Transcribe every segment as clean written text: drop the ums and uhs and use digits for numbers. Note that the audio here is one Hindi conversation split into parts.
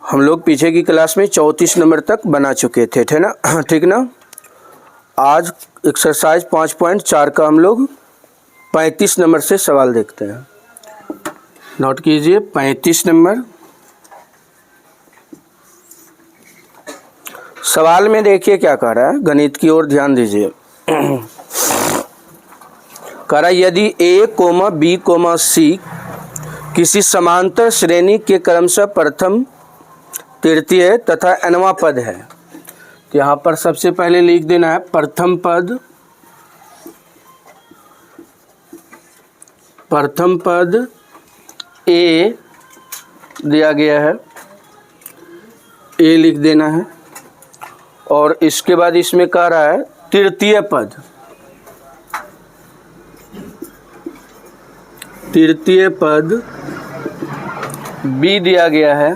हम लोग पीछे की क्लास में 34 नंबर तक बना चुके थे, थे ना, ठीक ना। आज एक्सरसाइज 5.4 का हम लोग 35 नंबर से सवाल देखते हैं। नोट कीजिए 35 नंबर। सवाल में देखिए क्या कह रहा है, गणित की ओर ध्यान दीजिए। कह रहा यदि a, b, c किसी समांतर श्रेणी के क्रमशः प्रथम, तृतीय तथा nवां पद है, तो यहाँ पर सबसे पहले लिख देना है प्रथम पद, प्रथम पद a दिया गया है, a लिख देना है। और इसके बाद इसमें कह रहा है तृतीय पद, तृतीय पद b दिया गया है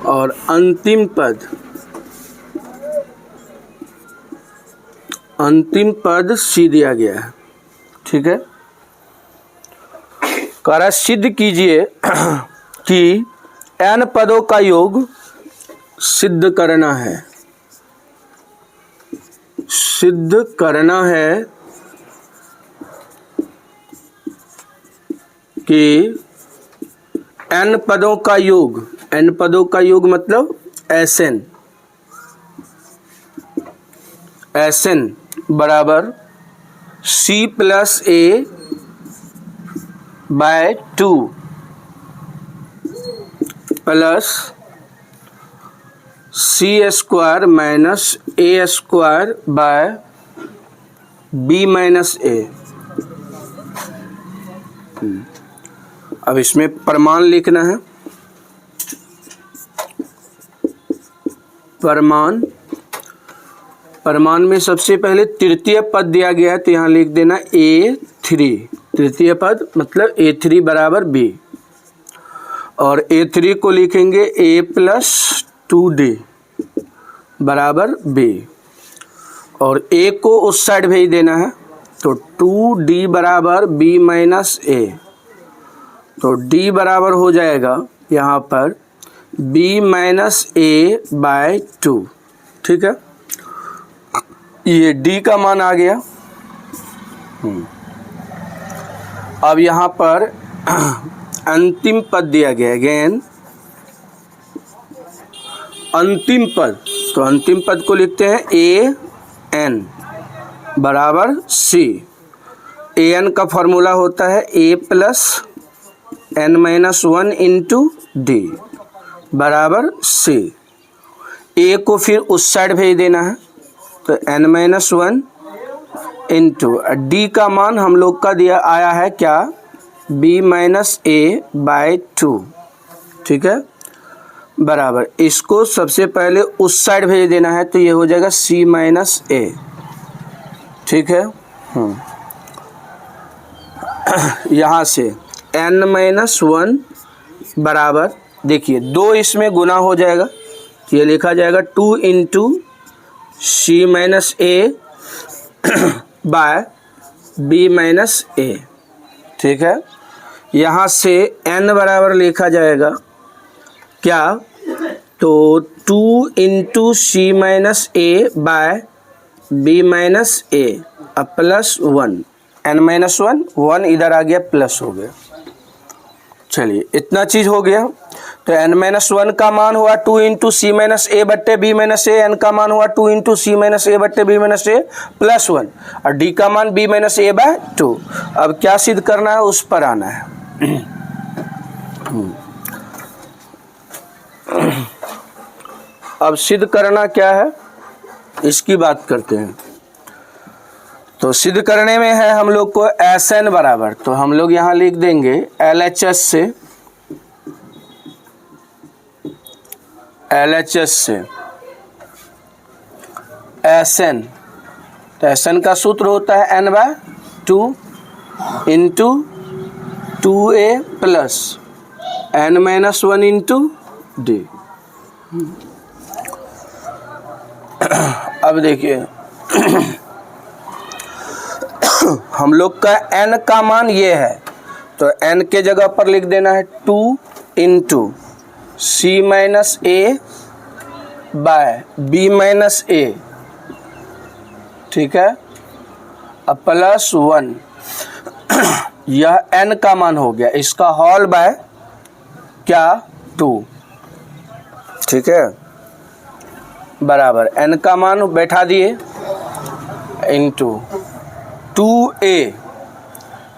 और अंतिम पद, अंतिम पद c दिया गया है, ठीक है। कह रहा सिद्ध कीजिए कि n पदों का योग सिद्ध करना है, सिद्ध करना है कि n पदों का योग, n पदों का योग मतलब Sn, Sn बराबर c plus a by 2 plus c square minus a square by b minus a। अब इसमें प्रमाण लिखना है, प्रमाण, प्रमाण में सबसे पहले तृतीय पद दिया गया है तो यहाँ लिख देना a3, तृतीय पद मतलब a3 बराबर b, और a3 को लिखेंगे a प्लस 2d बराबर b, और a को उस साइड भेज देना है तो 2d बराबर b माइनस a, तो d बराबर हो जाएगा यहाँ पर b माइनस a बाय 2, ठीक है। ये d का मान आ गया। अब यहाँ पर अंतिम पद दिया गया है, अगेन अंतिम पद, तो अंतिम पद को लिखते हैं a n बराबर c। a n का फॉर्मूला होता है a plus n minus 1 into d बराबर c। a को फिर उस साइड भेज देना है तो n माइनस 1 इंटू डी का मान हम लोग का दिया आया है क्या, b माइनस a बाय 2, ठीक है, बराबर इसको सबसे पहले उस साइड भेज देना है तो ये हो जाएगा c माइनस a, ठीक है। यहाँ से n माइनस 1 बराबर देखिए 2 इसमें गुना हो जाएगा, ये लिखा जाएगा 2 into c minus a by b minus a, ठीक है। यहाँ से n बराबर लिखा जाएगा क्या, तो 2 into c minus a by b minus a अब प्लस 1, n माइनस 1 इधर आ गया प्लस हो गया। चलिए इतना चीज़ हो गया, तो n माइनस 1 का मान हुआ 2 इंटू सी माइनस ए बट्टे बी माइनस ए, n का मान हुआ 2 इंटू सी माइनस ए बट्टे बी माइनस ए प्लस 1, और d का मान b माइनस ए बाय 2। अब क्या सिद्ध करना है उस पर आना है। अब सिद्ध करना क्या है इसकी बात करते हैं। तो सिद्ध करने में है हम लोग को Sn बराबर, तो हम लोग यहाँ लिख देंगे LHS से, LHS से Sn, तो Sn का सूत्र होता है n by 2 into 2a plus n minus 1 into d. अब देखिए हम लोग का n का मान ये है तो n के जगह पर लिख देना है 2 इंटू सी माइनस ए बाय बी माइनस ए, ठीक है। अब प्लस 1, यह n का मान हो गया, इसका होल बाय क्या 2, ठीक है, बराबर n का मान बैठा दिए इंटू 2a,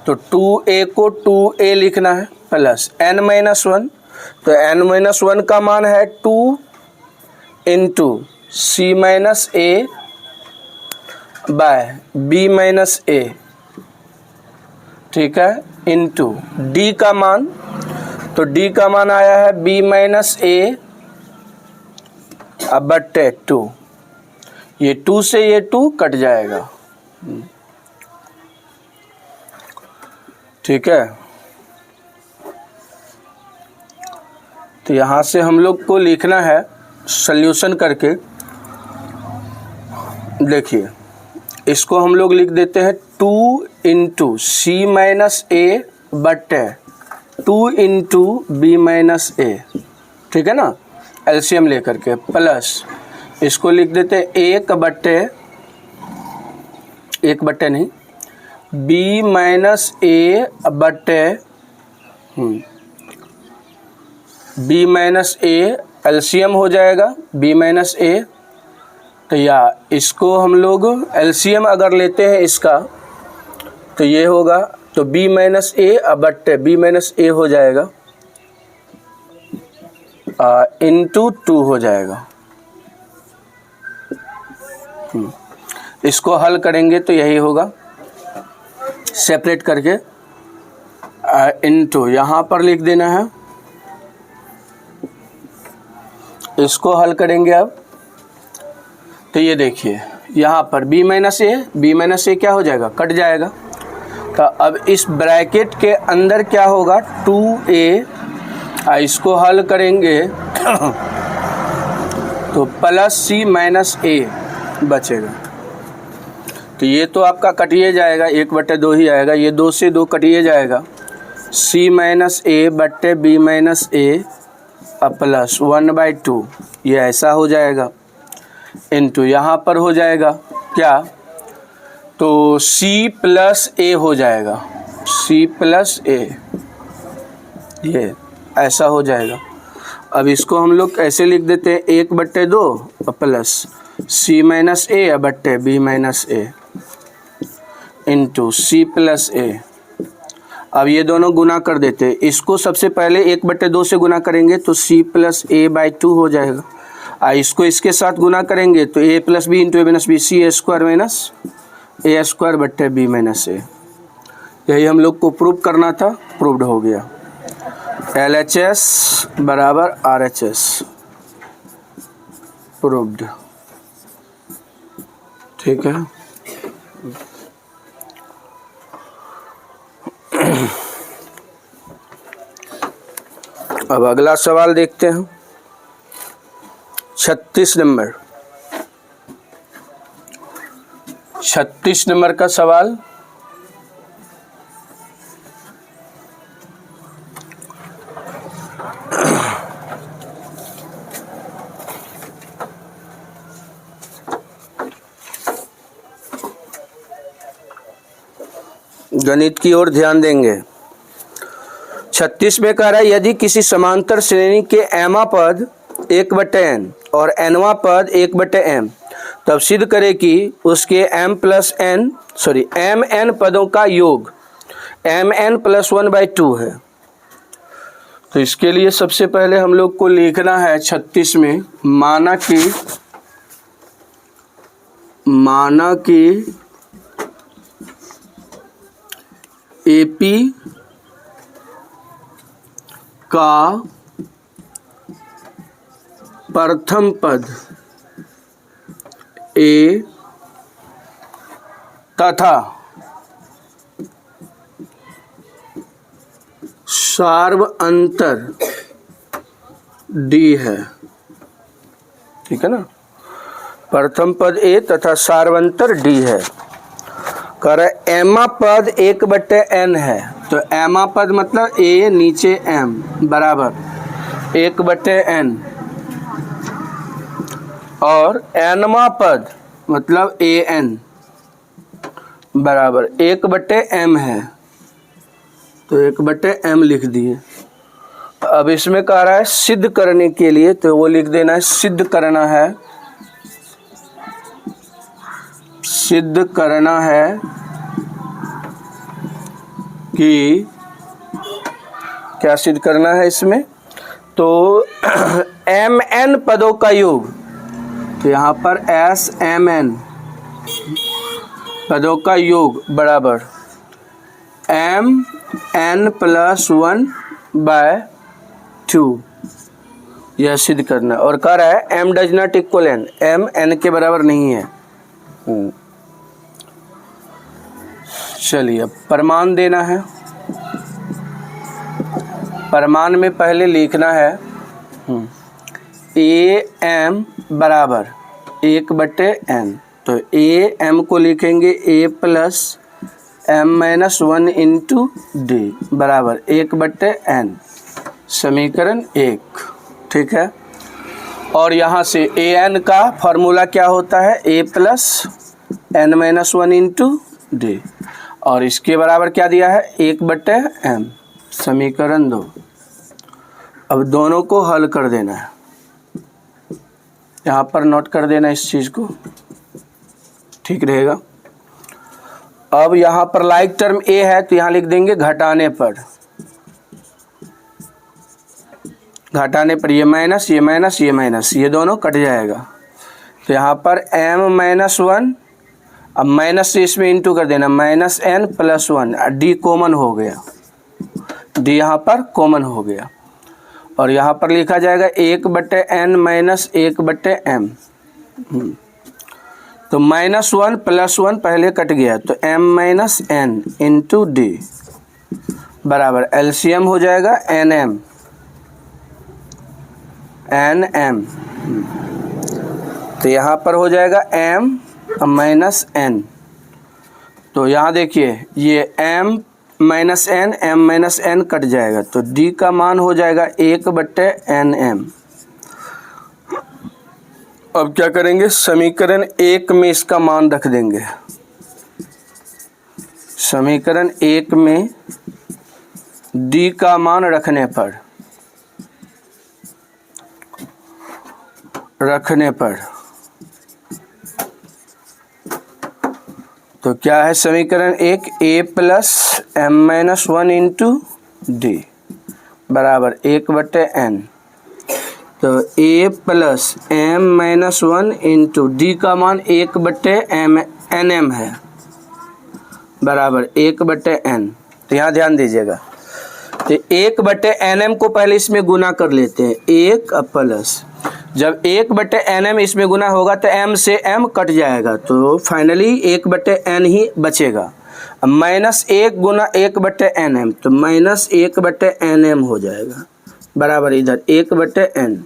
तो 2a को 2a लिखना है प्लस n माइनस 1, तो n माइनस 1 का मान है 2 इंटू सी माइनस ए बाय बी माइनस ए, ठीक है, इंटू d का मान, तो d का मान आया है b माइनस ए अब बट्टे 2, ये 2 से ये 2 कट जाएगा, ठीक है। तो यहाँ से हम लोग को लिखना है सॉल्यूशन करके, देखिए इसको हम लोग लिख देते हैं 2 इंटू सी माइनस ए बट्टे 2 इंटू बी माइनस ए, ठीक है ना, एलसीएम लेकर के, प्लस इसको लिख देते हैं 1 बट्टे नहीं बी माइनस ए बट्टे बी माइनस ए, एलसीएम हो जाएगा बी माइनस ए, तो या इसको हम लोग एलसीएम अगर लेते हैं इसका तो ये होगा, तो बी माइनस ए बट्टे बी माइनस ए हो जाएगा इंटू 2 हो जाएगा। इसको हल करेंगे तो यही होगा, सेपरेट करके इंटू यहाँ पर लिख देना है, इसको हल करेंगे अब, तो ये देखिए यहाँ पर b माइनस ए क्या हो जाएगा, कट जाएगा, तो अब इस ब्रैकेट के अंदर क्या होगा 2a, इसको हल करेंगे तो प्लस सी माइनस ए बचेगा, तो ये तो आपका कटिए जाएगा, 1/2 ही आएगा, ये 2 से 2 कटिए जाएगा, सी माइनस ए बट्टे बी माइनस ए प्लस 1/2, ये ऐसा हो जाएगा, इंटू यहाँ पर हो जाएगा क्या, तो c प्लस ए हो जाएगा, c प्लस ए, ये ऐसा हो जाएगा। अब इसको हम लोग ऐसे लिख देते हैं 1/2 प्लस c माइनस ए बट्टे बी माइनस ए इंटू सी प्लस ए। अब ये दोनों गुना कर देते हैं, इसको सबसे पहले 1/2 से गुना करेंगे तो c प्लस ए बाई 2 हो जाएगा, इसको इसके साथ गुना करेंगे तो a plus b into a minus b, c a square minus a square बट्टे बी माइनस ए, यही हम लोग को प्रूव करना था, प्रूव्ड हो गया। LHS बराबर RHS, प्रूव्ड, ठीक है। अब अगला सवाल देखते हैं, 36 नंबर, 36 नंबर का सवाल, गणित की ओर ध्यान देंगे। 36 में कह रहा है यदि किसी समांतर श्रेणी के एमा पद 1/n और nवां पद 1/m, तब सिद्ध करें कि उसके mn पदों का योग mn + 1/2 है। तो इसके लिए सबसे पहले हम लोग को लिखना है 36 में, माना कि AP का प्रथम पद A तथा सार्वअंतर D है, ठीक है ना, प्रथम पद A तथा सार्वअंतर D है। कह रहे एमा पद 1/n है, तो एमा पद मतलब A नीचे M बराबर 1/n और nवां पद मतलब an बराबर 1/m है, तो 1/m लिख दिए। अब इसमें कह रहा है सिद्ध करने के लिए, तो वो लिख देना है सिद्ध करना है, सिद्ध करना है कि क्या सिद्ध करना है इसमें, तो mn पदों का योग, तो यहाँ पर smn पदों का योग बराबर mn + 1/2, यह सिद्ध करना। और कह रहा है m does not equal n, m n के बराबर नहीं है। चलिए अब प्रमाण देना है। प्रमाण में पहले लिखना है am बराबर 1/n, तो am को लिखेंगे a + m - 1 × d बराबर 1/n, समीकरण 1, ठीक है। और यहाँ से an का फॉर्मूला क्या होता है, a + n - 1 × d, और इसके बराबर क्या दिया है 1/m, समीकरण 2। अब दोनों को हल कर देना है, यहाँ पर नोट कर देना इस चीज़ को, ठीक रहेगा। अब यहाँ पर लाइक टर्म a है, तो यहाँ लिख देंगे घटाने पर, घटाने पर ये माइनस ये माइनस ये माइनस, ये दोनों कट जाएगा। तो यहाँ पर m - 1, अब माइनस से इसमें इंटू कर देना, -n + 1, d कॉमन हो गया, d यहाँ पर कॉमन हो गया। और यहाँ पर लिखा जाएगा 1/n - 1/m, तो -1 + 1 पहले कट गया, तो m - n × d बराबर एलसीएम हो जाएगा nm, तो यहाँ पर हो जाएगा m - n, तो यहाँ देखिए ये m - n कट जाएगा, तो d का मान हो जाएगा 1/nm। अब क्या करेंगे, समीकरण 1 में इसका मान रख देंगे, समीकरण 1 में d का मान रखने पर तो क्या है समीकरण 1, a + m - 1 × d बराबर 1/n, तो a + m - 1 × d का मान 1/nm है, बराबर 1/n। तो यहाँ ध्यान दीजिएगा, तो 1/nm को पहले इसमें गुना कर लेते हैं, 1 प्लस, जब 1/nm इसमें गुना होगा तो m से m कट जाएगा, तो फाइनली 1/n ही बचेगा। अब -1 गुना 1/nm, तो -1/nm हो जाएगा, बराबर इधर 1/n।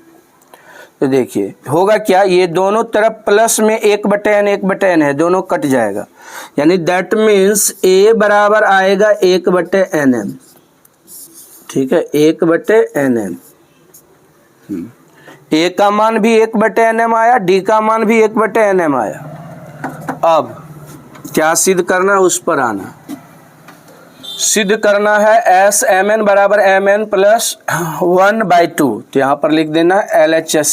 तो देखिए होगा क्या, ये दोनों तरफ प्लस में 1/n है, दोनों कट जाएगा, यानी दैट मीन्स a बराबर आएगा 1/nm, ठीक है, 1/nm। a का मान भी 1/nm आया, d का मान भी 1/nm आया। अब क्या सिद्ध करना, उस पर आना। सिद्ध करना है SMN बराबर MN + 1/2, तो यहाँ पर लिख देना LHS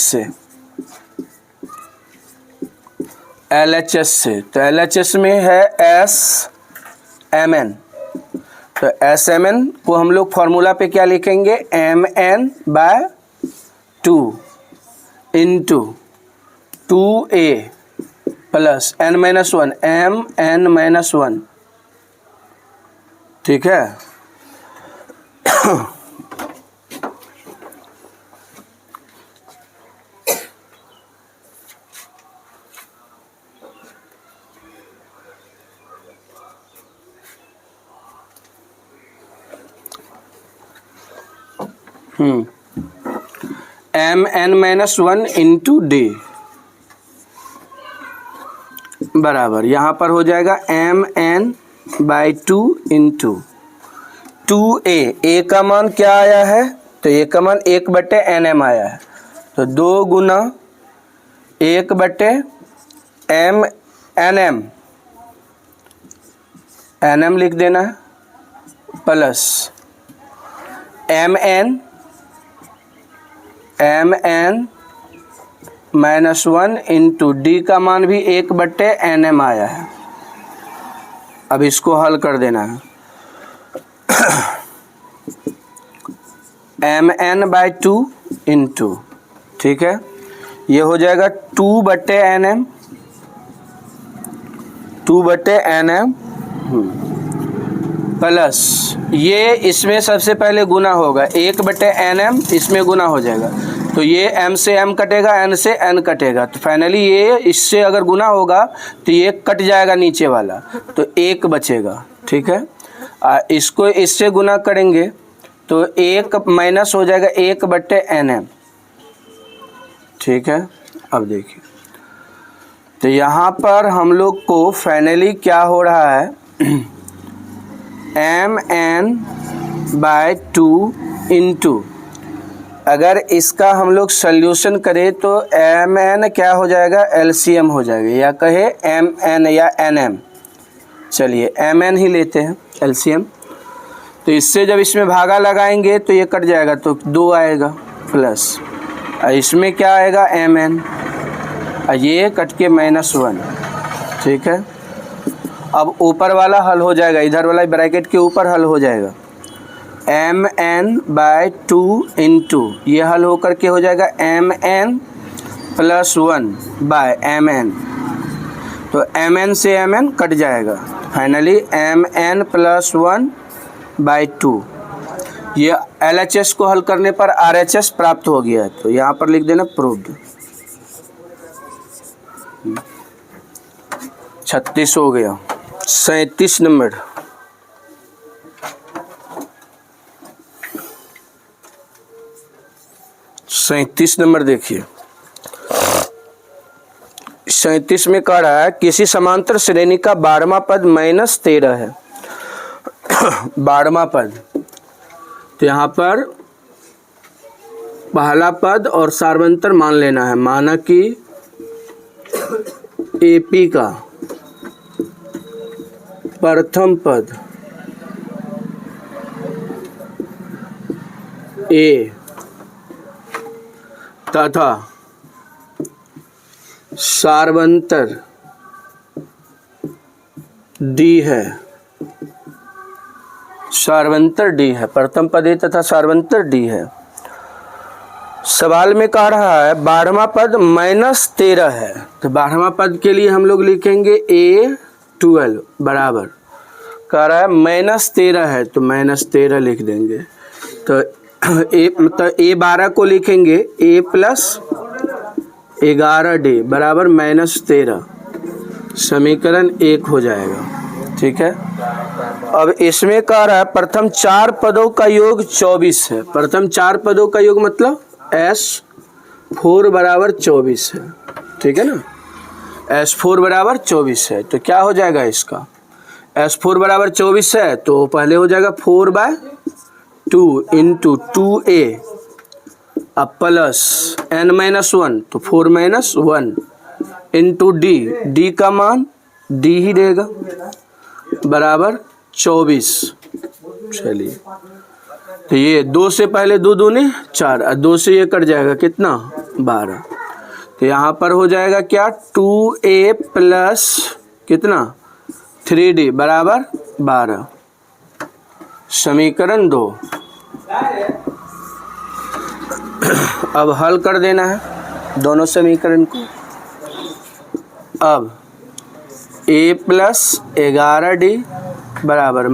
से, तो LHS में है SMN, तो SMN को हम लोग फॉर्मूला पे क्या लिखेंगे, MN/2 × 2a + n - 1 mn - 1, ठीक है। mn - 1 × d बराबर यहाँ पर हो जाएगा mn/2 × 2a, a का मान क्या आया है तो ए का मान 1/nm आया है, तो 2 गुना 1/m nm, nm लिख देना है, प्लस mn -1 इंटू डी का मान भी 1/nm आया है। अब इसको हल कर देना है, mn/2 इंटू, ठीक है, ये हो जाएगा 2/nm प्लस ये इसमें सबसे पहले गुना होगा, 1/nm इसमें गुना हो जाएगा, तो ये m से m कटेगा, n से n कटेगा, तो फाइनली ये इससे अगर गुना होगा तो ये कट जाएगा नीचे वाला, तो 1 बचेगा, ठीक है। इसको इससे गुना करेंगे तो 1 माइनस हो जाएगा 1/nm, ठीक है। अब देखिए, तो यहाँ पर हम लोग को फाइनली क्या हो रहा है, mn/2 इंटू, अगर इसका हम लोग सल्यूशन करें तो mn क्या हो जाएगा, LCM हो जाएगा, या कहे mn या nm, चलिए mn ही लेते हैं LCM। तो इससे जब इसमें भागा लगाएंगे तो ये कट जाएगा, तो 2 आएगा, प्लस इसमें क्या आएगा mn, ये कट के -1, ठीक है। अब ऊपर वाला हल हो जाएगा, इधर वाला ब्रैकेट के ऊपर हल हो जाएगा, mn/2 इंटू, ये हल होकर के हो जाएगा mn + 1/mn, तो mn से mn कट जाएगा, फाइनली mn + 1/2, ये LHS को हल करने पर RHS प्राप्त हो गया, तो यहाँ पर लिख देना प्रूव्ड। 36 हो गया। 37 नंबर, देखिए, 37 में कह रहा है किसी समांतर श्रेणी का 12वां पद -13 है। 12वां पद, तो यहाँ पर पहला पद और सार्वंतर मान लेना है, माना कि AP का प्रथम पद A तथा सार्वंतर D है, सार्वंतर D है, प्रथम पद A तथा सार्वंतर D है। सवाल में कह रहा है 12वां पद -13 है, तो 12वां पद के लिए हम लोग लिखेंगे A12 बराबर, कह रहा है -13 है तो -13 लिख देंगे, तो मतलब A12 को लिखेंगे A + 11D बराबर -13, समीकरण 1 हो जाएगा, ठीक है। अब इसमें कह रहा है प्रथम 4 पदों का योग 24 है, प्रथम 4 पदों का योग मतलब S4 बराबर 24 है, ठीक है ना, S4 बराबर 24 है, तो क्या हो जाएगा इसका, S4 बराबर 24 है तो पहले हो जाएगा 4/2 इंटू 2A, अब प्लस n-1, तो 4 - 1 इंटू D का मान D ही देगा, बराबर 24। चलिए, तो ये 2 से पहले 2 दूनी 4, 2 से ये कट जाएगा कितना 12, तो यहाँ पर हो जाएगा क्या 2A प्लस कितना 3D बराबर 12, समीकरण 2। अब हल कर देना है दोनों समीकरण को। अब A + 11D बराबर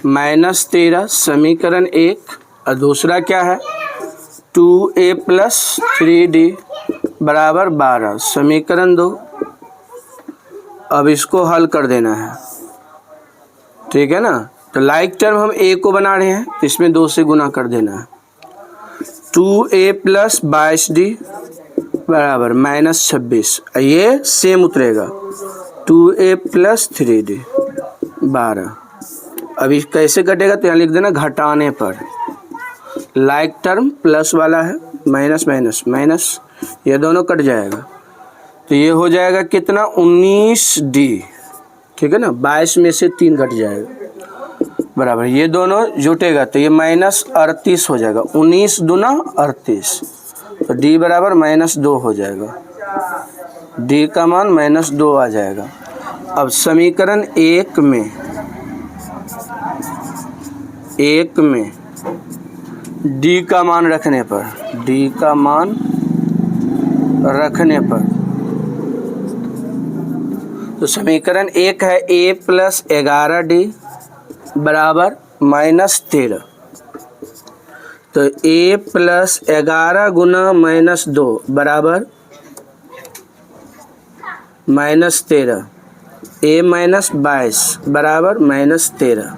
-13 समीकरण 1, और दूसरा क्या है 2A + 3D बराबर 12 समीकरण 2। अब इसको हल कर देना है, ठीक है ना, तो लाइक टर्म हम A को बना रहे हैं तो इसमें 2 से गुना कर देना है, 2A + 22D बराबर -26, ये सेम उतरेगा 2A + 3D 12। अभी कैसे कटेगा तो यहाँ लिख देना घटाने पर, लाइक टर्म प्लस वाला है, माइनस माइनस माइनस, ये दोनों कट जाएगा तो ये हो जाएगा कितना 19D, ठीक है ना, 22 में से 3 घट जाएगा बराबर, ये दोनों जुटेगा तो ये -38 हो जाएगा, 19 दूना 38, तो D बराबर -2 हो जाएगा, D का मान -2 आ जाएगा। अब समीकरण 1 में D का मान रखने पर, D का मान रखने पर, तो समीकरण 1 है A + 11D बराबर -13, तो A + 11 गुना -2 बराबर -13, A - 22 बराबर -13,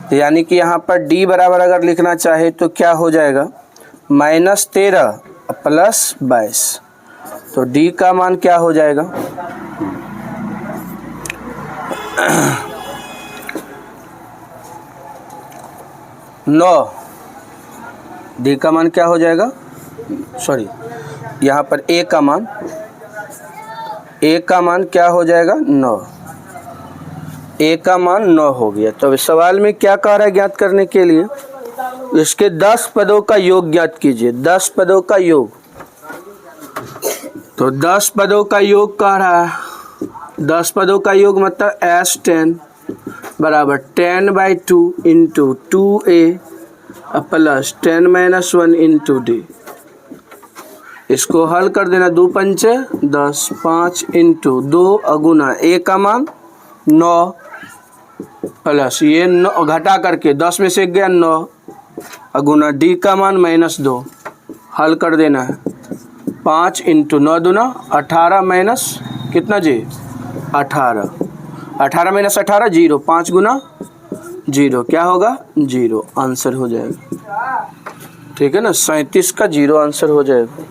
तो यानी कि यहाँ पर D बराबर अगर लिखना चाहे तो क्या हो जाएगा -13 + 22, तो D का मान क्या हो जाएगा 9, D का मान क्या हो जाएगा, सॉरी यहाँ पर A का मान क्या हो जाएगा 9, A का मान 9 हो गया। तो अब सवाल में क्या कह रहा है ज्ञात करने के लिए, इसके 10 पदों का योग ज्ञात कीजिए, 10 पदों का योग, तो 10 पदों का योग कह रहा है, 10 पदों का योग मतलब S10 बराबर 10/2 into 2A plus 10 - 1 into D, इसको हल कर देना, 2 पंचे 10, 5 इंटू 2 अगुना A का मान 9 प्लस ये 9 घटा करके 10 में से 1 गया 9 अगुना D का मान -2, हल कर देना है, 5 इंटू 9 दूना 18 माइनस कितना जी 18, 18 - 18 0, 5 गुना 0 क्या होगा 0, आंसर हो जाएगा, ठीक है ना, 37 का 0 आंसर हो जाएगा।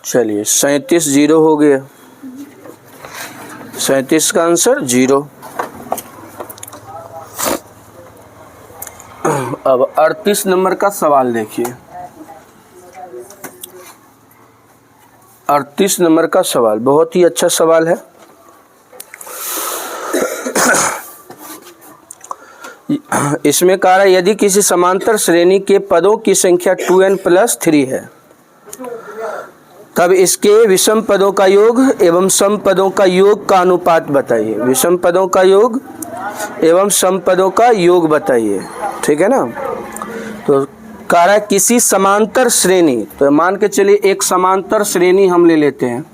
चलिए 37 0 हो गया, 37 का आंसर 0। अब 38 नंबर का सवाल देखिए, 38 नंबर का सवाल बहुत ही अच्छा सवाल है। इसमें कह रहा है यदि किसी समांतर श्रेणी के पदों की संख्या 2n + 3 है तब इसके विषम पदों का योग एवं सम पदों का योग का अनुपात बताइए, विषम पदों का योग एवं सम पदों का योग बताइए, ठीक है ना। तो कह रहा है किसी समांतर श्रेणी, तो मान के चलिए एक समांतर श्रेणी हम ले लेते हैं,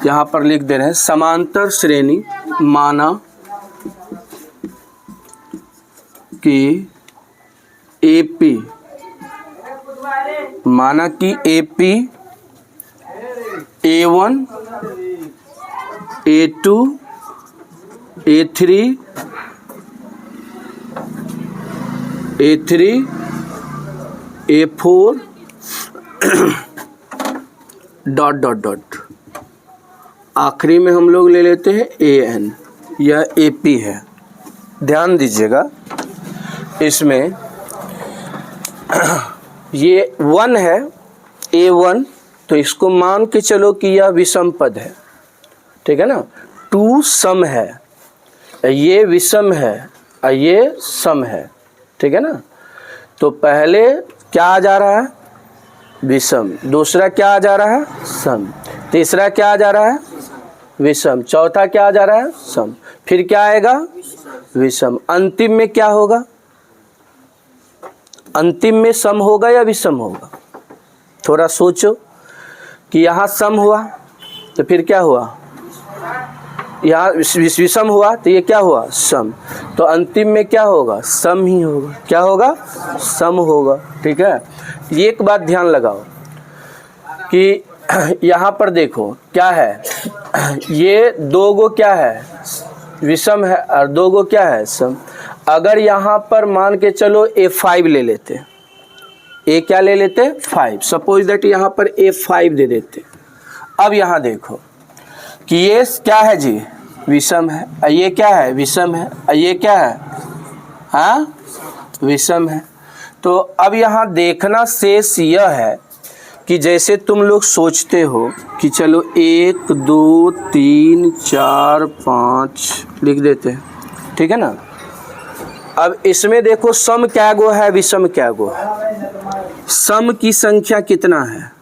यहाँ पर लिख दे रहे हैं समांतर श्रेणी, माना कि AP, माना कि AP A1 A2 A3 A4 dot dot dot, आखिरी में हम लोग ले लेते हैं AN, यह AP है। ध्यान दीजिएगा इसमें ये 1 है A1, तो इसको मान के चलो कि यह विषम पद है, ठीक है ना, 2 सम है, ये विषम है और ये सम है, ठीक है ना। तो पहले क्या आ जा रहा है विषम, दूसरा क्या आ जा रहा है सम, तीसरा क्या आ जा रहा है विषम, चौथा क्या आ जा रहा है सम, फिर क्या आएगा विषम, अंतिम में क्या होगा, अंतिम में सम होगा या विषम होगा, थोड़ा सोचो कि यहाँ सम हुआ तो फिर क्या हुआ, यहाँ विषम हुआ तो ये क्या हुआ सम, तो अंतिम में क्या होगा सम ही होगा, क्या होगा सम होगा, ठीक है। एक बात ध्यान लगाओ कि यहाँ पर देखो क्या है, ये 2 गो क्या है विषम है और 2 गो क्या है सम, अगर यहाँ पर मान के चलो A5 ले लेते, A क्या ले लेते 5, सपोज दैट यहाँ पर A5 दे देते। अब यहाँ देखो कि ये क्या है जी, विषम है, ये क्या है, विषम है, ये क्या है, हाँ विषम है। तो अब यहाँ देखना शेष यह है कि जैसे तुम लोग सोचते हो कि चलो 1 2 3 4 5 लिख देते हैं, ठीक है ना। अब इसमें देखो सम क्या गो है, विषम क्या गो है। सम की संख्या कितना है,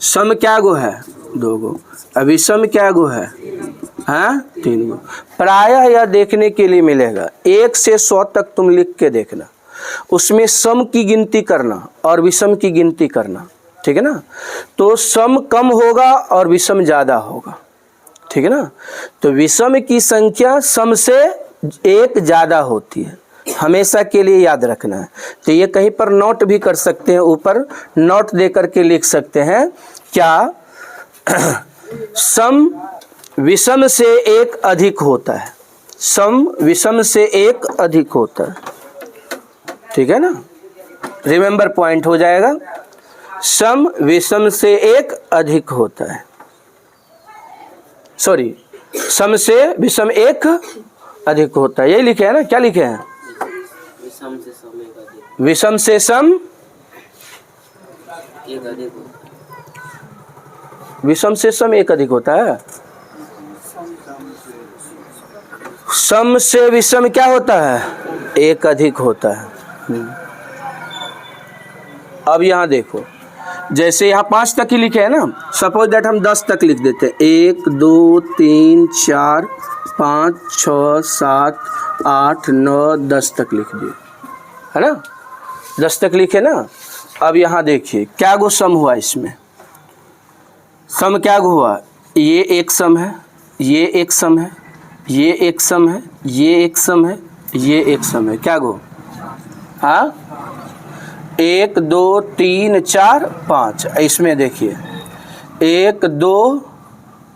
सम क्या गो है, 2 गो, विषम क्या गो है, हाँ 3 गो। प्रायः यह देखने के लिए मिलेगा 1 से 100 तक तुम लिख के देखना, उसमें सम की गिनती करना और विषम की गिनती करना, ठीक है ना। तो सम कम होगा और विषम ज़्यादा होगा, ठीक है ना। तो विषम की संख्या सम से 1 ज़्यादा होती है, हमेशा के लिए याद रखना है। तो ये कहीं पर नोट भी कर सकते हैं, ऊपर नोट दे करके लिख सकते हैं क्या, सम विषम से 1 अधिक होता है, सम विषम से 1 अधिक होता है, ठीक है ना। रिमेंबर पॉइंट हो जाएगा, सम विषम से 1 अधिक होता है, सॉरी सम से विषम 1 अधिक होता है, यही लिखे हैं ना, क्या लिखे हैं, विषम से सम 1 अधिक, विषम से सम 1 अधिक, विषम से सम 1 अधिक होता है। सम से विषम क्या होता है, 1 अधिक होता है। अब यहाँ देखो, जैसे यहाँ 5 तक ही लिखे हैं ना, सपोज दैट हम 10 तक लिख देते हैं, 1 2 3 4 5 6 7 8 9 10 तक लिख दिए, है ना, 10 तक लिखे ना। अब यहाँ देखिए क्या गो सम हुआ, इसमें सम क्या गो हुआ, ये एक सम है, ये एक सम है, ये एक सम है, ये एक सम है, ये एक सम है, क्या गो, हाँ 1 2 3 4 5। इसमें देखिए 1 2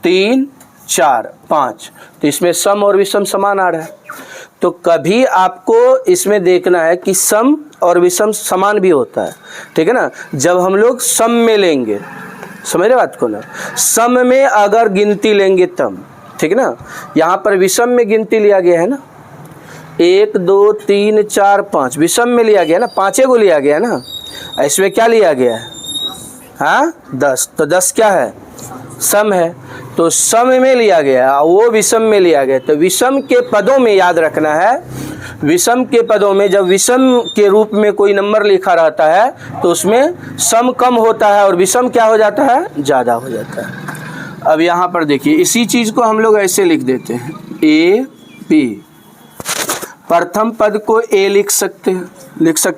3 4 5, तो इसमें सम और विषम समान आ रहा है। तो कभी आपको इसमें देखना है कि सम और विषम समान भी होता है, ठीक है ना। जब हम लोग सम में लेंगे, समझ रहे बात को ना, सम में अगर गिनती लेंगे तब, ठीक है ना। यहाँ पर विषम में गिनती लिया गया है ना, 1 2 3 4 5 विषम में लिया गया ना, 5 को लिया गया ना, इसमें क्या लिया गया है, हाँ 10, तो 10 क्या है, सम है, तो सम में लिया गया, वो विषम में लिया गया। तो विषम के पदों में याद रखना है, विषम के पदों में जब विषम के रूप में कोई नंबर लिखा रहता है तो उसमें सम कम होता है और विषम क्या हो जाता है, ज़्यादा हो जाता है। अब यहाँ पर देखिए इसी चीज़ को हम लोग ऐसे लिख देते हैं, ए बी, प्रथम पद को ए लिख सकते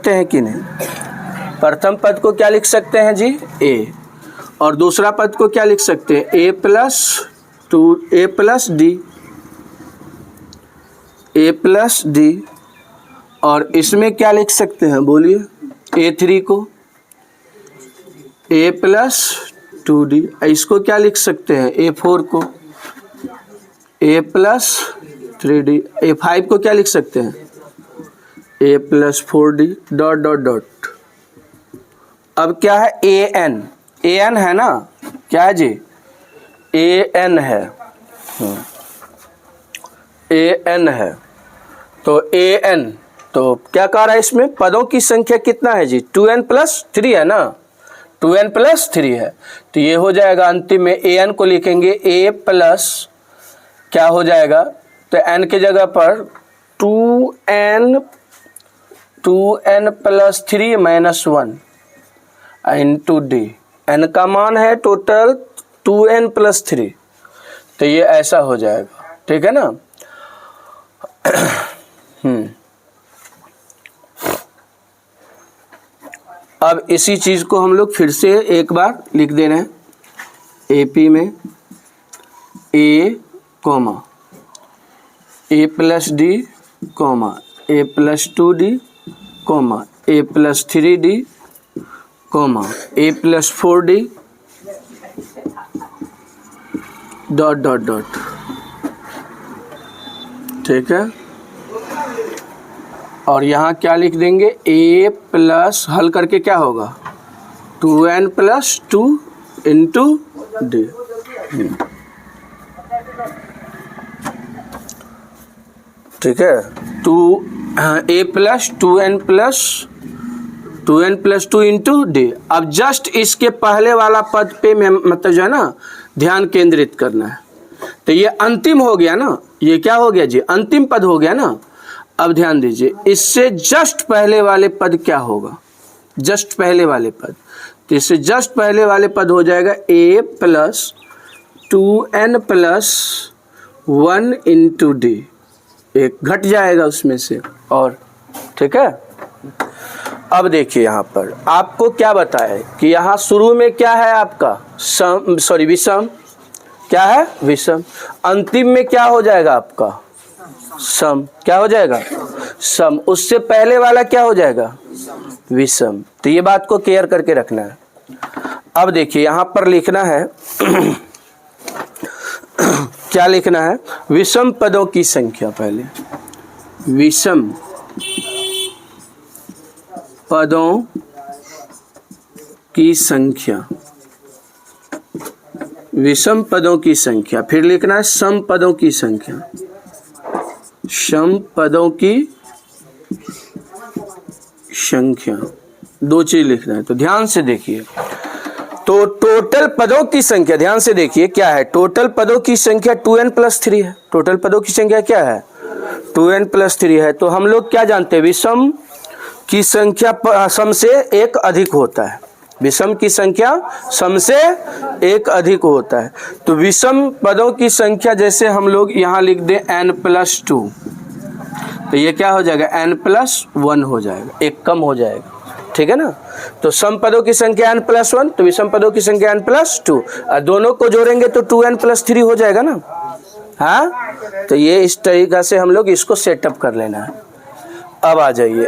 हैं कि नहीं, प्रथम पद को क्या लिख सकते हैं जी, ए, और दूसरा पद को क्या लिख सकते हैं, a plus 2 a plus D, a plus D, और इसमें क्या लिख सकते हैं बोलिए, a3 को a प्लस 2d, इसको क्या लिख सकते हैं, a4 को a प्लस 3d, a5 को क्या लिख सकते हैं, a plus 4d dot dot dot. अब क्या है, an है ना, क्या है जी, an है, an है, तो an, तो क्या कह रहा है इसमें, पदों की संख्या कितना है जी, 2n प्लस 3 है ना, 2n प्लस 3 है, तो ये हो जाएगा अंतिम में an को लिखेंगे a प्लस क्या हो जाएगा, तो n के जगह पर 2n plus 3 minus 1 into D, n का मान है टोटल 2n प्लस 3, तो ये ऐसा हो जाएगा, ठीक है ना। अब इसी चीज़ को हम लोग फिर से एक बार लिख दे रहे हैं, AP में a comma a plus D comma a plus 2d comma a plus 3d comma a plus 4d dot dot dot, ठीक है। और यहाँ क्या लिख देंगे, a प्लस, हल करके क्या होगा, 2n प्लस 2 इंटू डी, ठीक है, a plus 2n plus 2 into d. अब जस्ट इसके पहले वाला पद पे मतलब जो है ना ध्यान केंद्रित करना है। तो ये अंतिम हो गया ना, ये क्या हो गया जी, अंतिम पद हो गया ना। अब ध्यान दीजिए, इससे जस्ट पहले वाले पद क्या होगा, जस्ट पहले वाले पद, तो इससे जस्ट पहले वाले पद हो जाएगा a plus 2n plus 1 into D, एक घट जाएगा उसमें से और, ठीक है। अब देखिए यहाँ पर आपको क्या बताया कि यहाँ शुरू में क्या है आपका सम, सॉरी विषम, क्या है विषम, अंतिम में क्या हो जाएगा आपका सम, क्या हो जाएगा सम, उससे पहले वाला क्या हो जाएगा विषम। तो ये बात को केयर करके रखना है। अब देखिए यहाँ पर लिखना है क्या लिखना है, विषम पदों की संख्या, पहले विषम पदों की संख्या, विषम पदों की संख्या, फिर लिखना है सम पदों की संख्या, सम पदों की संख्या, दो चीज लिखना है। तो ध्यान से देखिए, तो टोटल पदों की संख्या, ध्यान से देखिए क्या है, टोटल पदों की संख्या 2n प्लस 3 है। टोटल पदों की संख्या क्या है 2n प्लस 3 है। तो हम लोग क्या जानते हैं, विषम की संख्या सम से एक अधिक होता है, विषम की संख्या सम से एक अधिक होता है। तो विषम पदों की संख्या जैसे हम लोग यहाँ लिख दें n प्लस 2, तो ये क्या हो जाएगा n प्लस 1 हो जाएगा, एक कम हो जाएगा, ठीक है ना। तो सम पदों की संख्या n प्लस 1, तो विषम पदों की संख्या n प्लस 2, और दोनों को जोड़ेंगे तो 2n प्लस 3 हो जाएगा ना। हाँ, तो ये इस तरीका से हम लोग इसको सेटअप कर लेना है। अब आ जाइए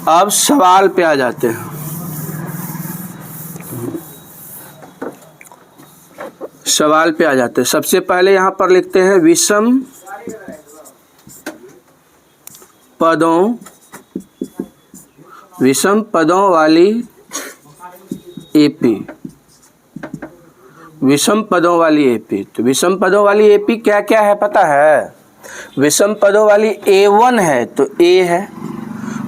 अब सवाल पे आ जाते हैं। सवाल पे आ जाते हैं। सबसे पहले यहाँ पर लिखते हैं विषम पदों वाली एपी, विषम पदों वाली एपी। तो विषम पदों वाली एपी क्या क्या है पता है, विषम पदों वाली A1 है तो A है,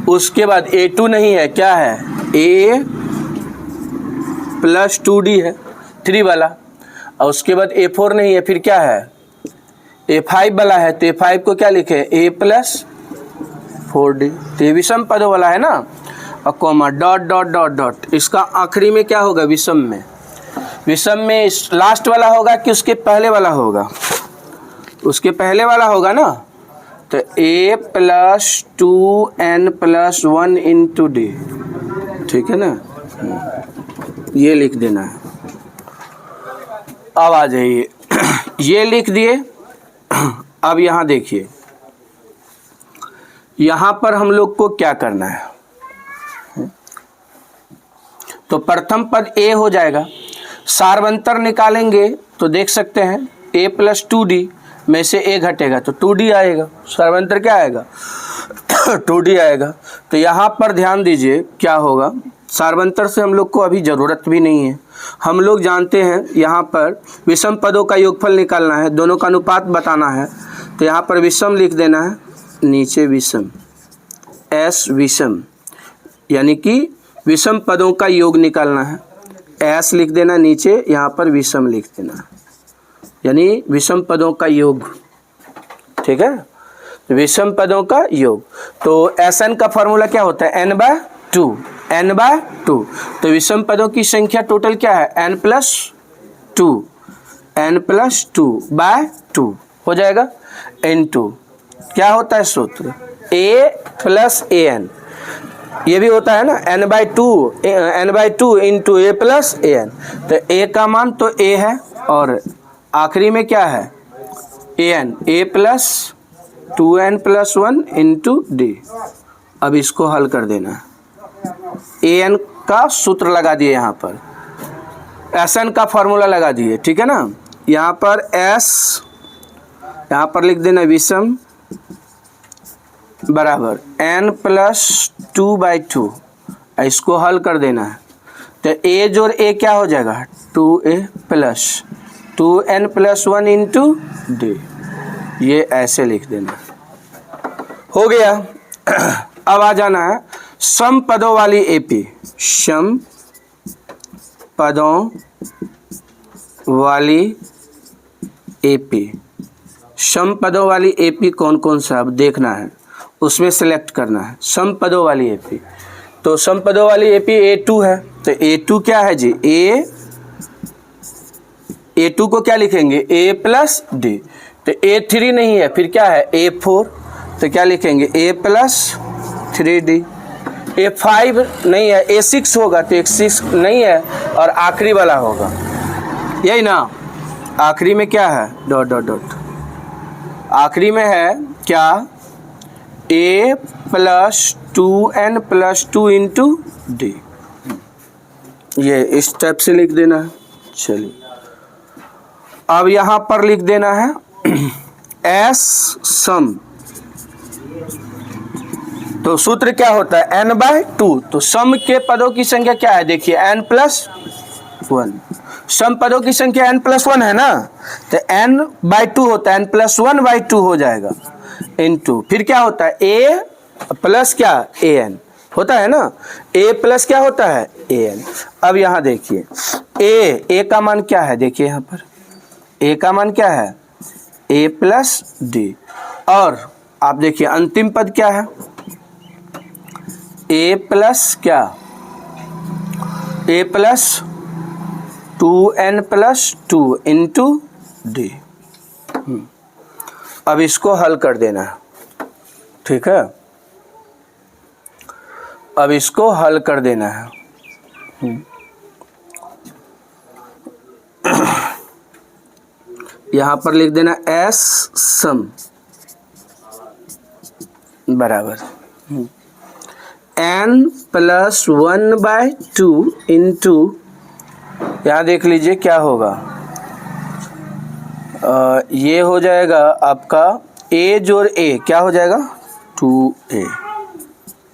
उसके बाद A2 नहीं है, क्या है A प्लस 2D है 3 वाला, और उसके बाद A4 नहीं है, फिर क्या है A5 वाला है, तो A5 को क्या लिखे A प्लस 4D। तो ये विषम पदों वाला है ना, और comma dot dot dot dot, इसका आखिरी में क्या होगा विषम में, विषम में लास्ट वाला होगा कि उसके पहले वाला होगा, उसके पहले वाला होगा ना। तो A plus 2n plus 1 into D, ठीक है ना, ये लिख देना है। अब आ जाइए ये लिख दिए। अब यहाँ देखिए, यहाँ पर हम लोग को क्या करना है, तो प्रथम पद A हो जाएगा, सार्वंतर निकालेंगे तो देख सकते हैं A प्लस 2D में से A घटेगा तो 2D आएगा, सार्वंतर क्या आएगा 2D आएगा। तो यहाँ पर ध्यान दीजिए क्या होगा, सार्वंतर से हम लोग को अभी ज़रूरत भी नहीं है, हम लोग जानते हैं यहाँ पर विषम पदों का योगफल निकालना है, दोनों का अनुपात बताना है। तो यहाँ पर विषम लिख देना है, नीचे विषम S विषम, यानी कि विषम पदों का योग निकालना है, S लिख देना, नीचे यहाँ पर विषम लिख देना, यानी विषम पदों का योग, ठीक है, विषम पदों का योग। तो Sn का फॉर्मूला क्या होता है n/2, n/2। तो विषम पदों की संख्या टोटल क्या है n प्लस 2 /2 हो जाएगा, n2 क्या होता है सूत्र A प्लस an, ये भी होता है ना n/2 into A plus an। तो A का मान तो A है और आखिरी में क्या है an, A plus 2n plus 1 into d. अब इसको हल कर देना है, an का सूत्र लगा दिए, यहाँ पर Sn का फॉर्मूला लगा दिए, ठीक है ना। यहाँ पर S, यहाँ पर लिख देना विषम बराबर n प्लस 2/2, इसको हल कर देना है। तो A जोड़ A क्या हो जाएगा 2A plus 2n plus 1 into D. ये ऐसे लिख देना, हो गया। अब आ जाना है सम पदों वाली एपी। सम पदों वाली एपी, सम पदों वाली एपी कौन कौन सा अब देखना है, उसमें सेलेक्ट करना है सम पदों वाली एपी। तो सम पदों वाली एपी A2 है, तो A2 क्या है जी, A2 को क्या लिखेंगे A प्लस डी। तो A3 नहीं है, फिर क्या है A4, तो क्या लिखेंगे A प्लस 3D। A5 नहीं है, A6 होगा, तो A6 नहीं है, और आखिरी वाला होगा यही ना, आखिरी में क्या है डॉट डॉट डॉट, आखिरी में है क्या A plus 2n plus 2 into D. ये इस टाइप से लिख देना है। चलिए अब यहाँ पर लिख देना है एस सम। तो सूत्र क्या होता है n/2। तो सम के पदों की संख्या क्या है, देखिए n+1। सम पदों की संख्या n+1 है ना, तो n/2 होता है, n+1/2 हो जाएगा इनटू, फिर क्या होता है a प्लस क्या an होता है ना, a प्लस क्या होता है an। अब यहाँ देखिए a का मान क्या है, देखिए यहाँ पर a का मान क्या है a प्लस डी, और आप देखिए अंतिम पद क्या है a प्लस क्या a plus 2n plus 2 into d. अब इसको हल कर देना है, ठीक है, अब इसको हल कर देना है। यहाँ पर लिख देना एस सम बराबर n+1/2 इंटू, यहाँ देख लीजिए क्या होगा, ये हो जाएगा आपका a जोड़ a क्या हो जाएगा 2a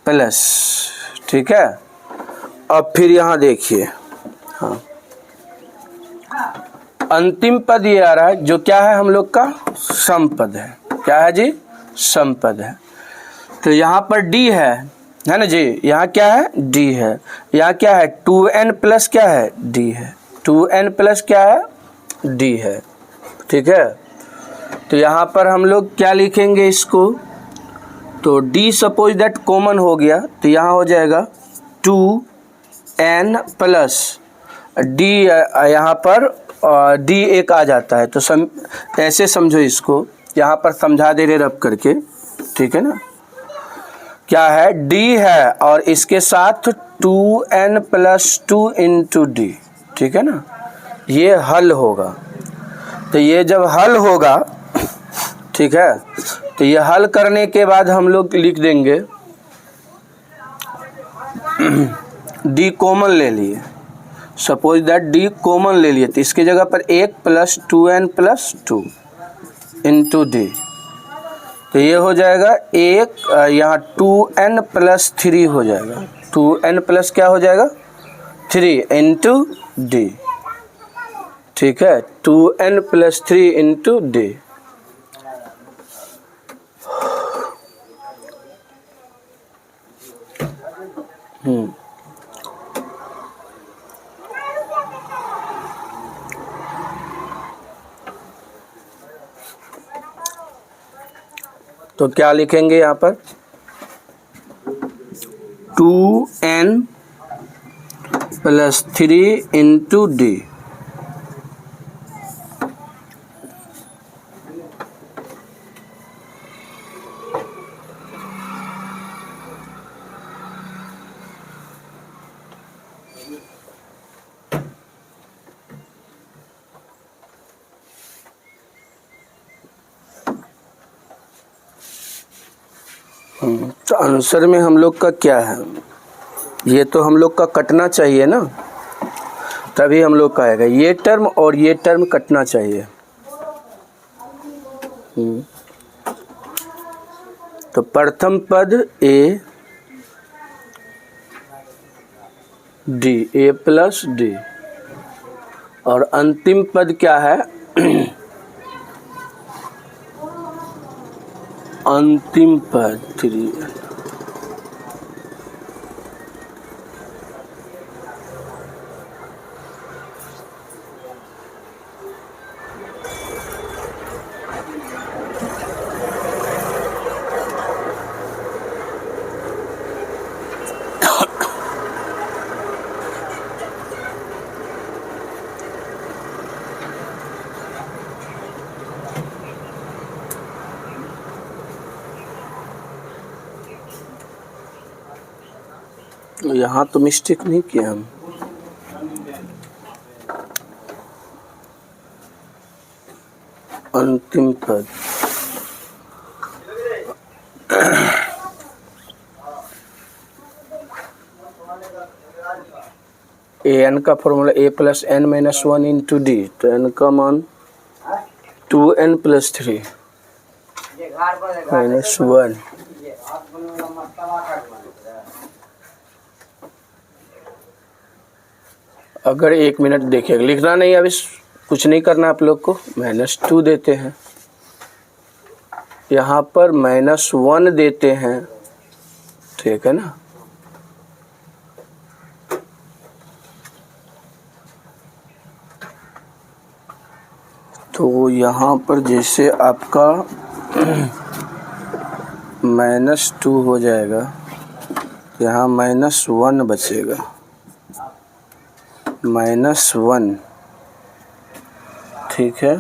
प्लस, ठीक है। अब फिर यहाँ देखिए, हाँ अंतिम पद ये आ रहा है जो क्या है हम लोग का सम पद है, क्या है जी सम पद है। तो यहाँ पर d है ना जी, यहाँ क्या है d है, यहाँ क्या है 2n प्लस क्या है d है, 2n प्लस क्या है d है, ठीक है। तो यहाँ पर हम लोग क्या लिखेंगे इसको, तो d सपोज दैट कॉमन हो गया, तो यहाँ हो जाएगा 2n प्लस d, यहाँ पर d एक आ जाता है, तो ऐसे समझो इसको, यहाँ पर समझा दे रहे रब करके, ठीक है ना। क्या है d है और इसके साथ 2n प्लस 2 इंटू डी, ठीक है ना, ये हल होगा। तो ये जब हल होगा, ठीक है, तो ये हल करने के बाद हम लोग लिख देंगे d कॉमन ले लिए, सपोज दैट d कॉमन ले लिए, तो इसके जगह पर 1 plus 2n plus 2 into D. तो ये हो जाएगा 1, यहाँ 2n प्लस 3 हो जाएगा, 2n प्लस क्या हो जाएगा 3 इंटू डी, ठीक है, 2n प्लस 3 इंटू डी। तो क्या लिखेंगे यहाँ पर 2n प्लस 3 इंटू डी। तो आंसर में हम लोग का क्या है, ये तो हम लोग का कटना चाहिए ना, तभी हम लोग का आएगा, ये टर्म और ये टर्म कटना चाहिए। तो प्रथम पद A D, A plus D, और अंतिम पद क्या है अंतिम पद 3n। यहाँ तो मिस्टेक नहीं किया हम। अंतिम पद an का formula a plus n minus 1 into D, तो n का मान 2n प्लस 3 माइनस 1। अगर 1 मिनट देखिएगा, लिखना नहीं, अभी कुछ नहीं करना आप लोग को। -2 देते हैं, यहाँ पर -1 देते हैं, ठीक है ना। तो यहाँ पर जैसे आपका -2 हो जाएगा, यहाँ -1 बचेगा, -1, ठीक है।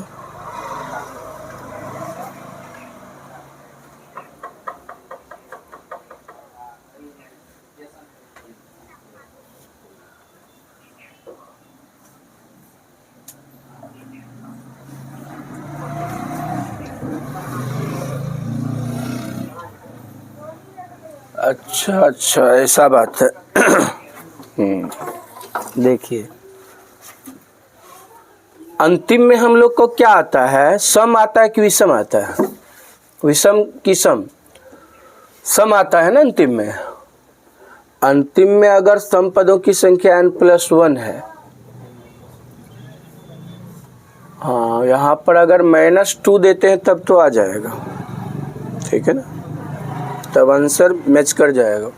अच्छा ऐसा बात है। देखिए अंतिम में हम लोग को क्या आता है, सम आता है कि विषम आता है? विषम की सम आता है ना अंतिम में। अंतिम में अगर सम पदों की संख्या n+1 है, हाँ, यहाँ पर अगर -2 देते हैं तब तो आ जाएगा, ठीक है ना, तब आंसर मैच कर जाएगा।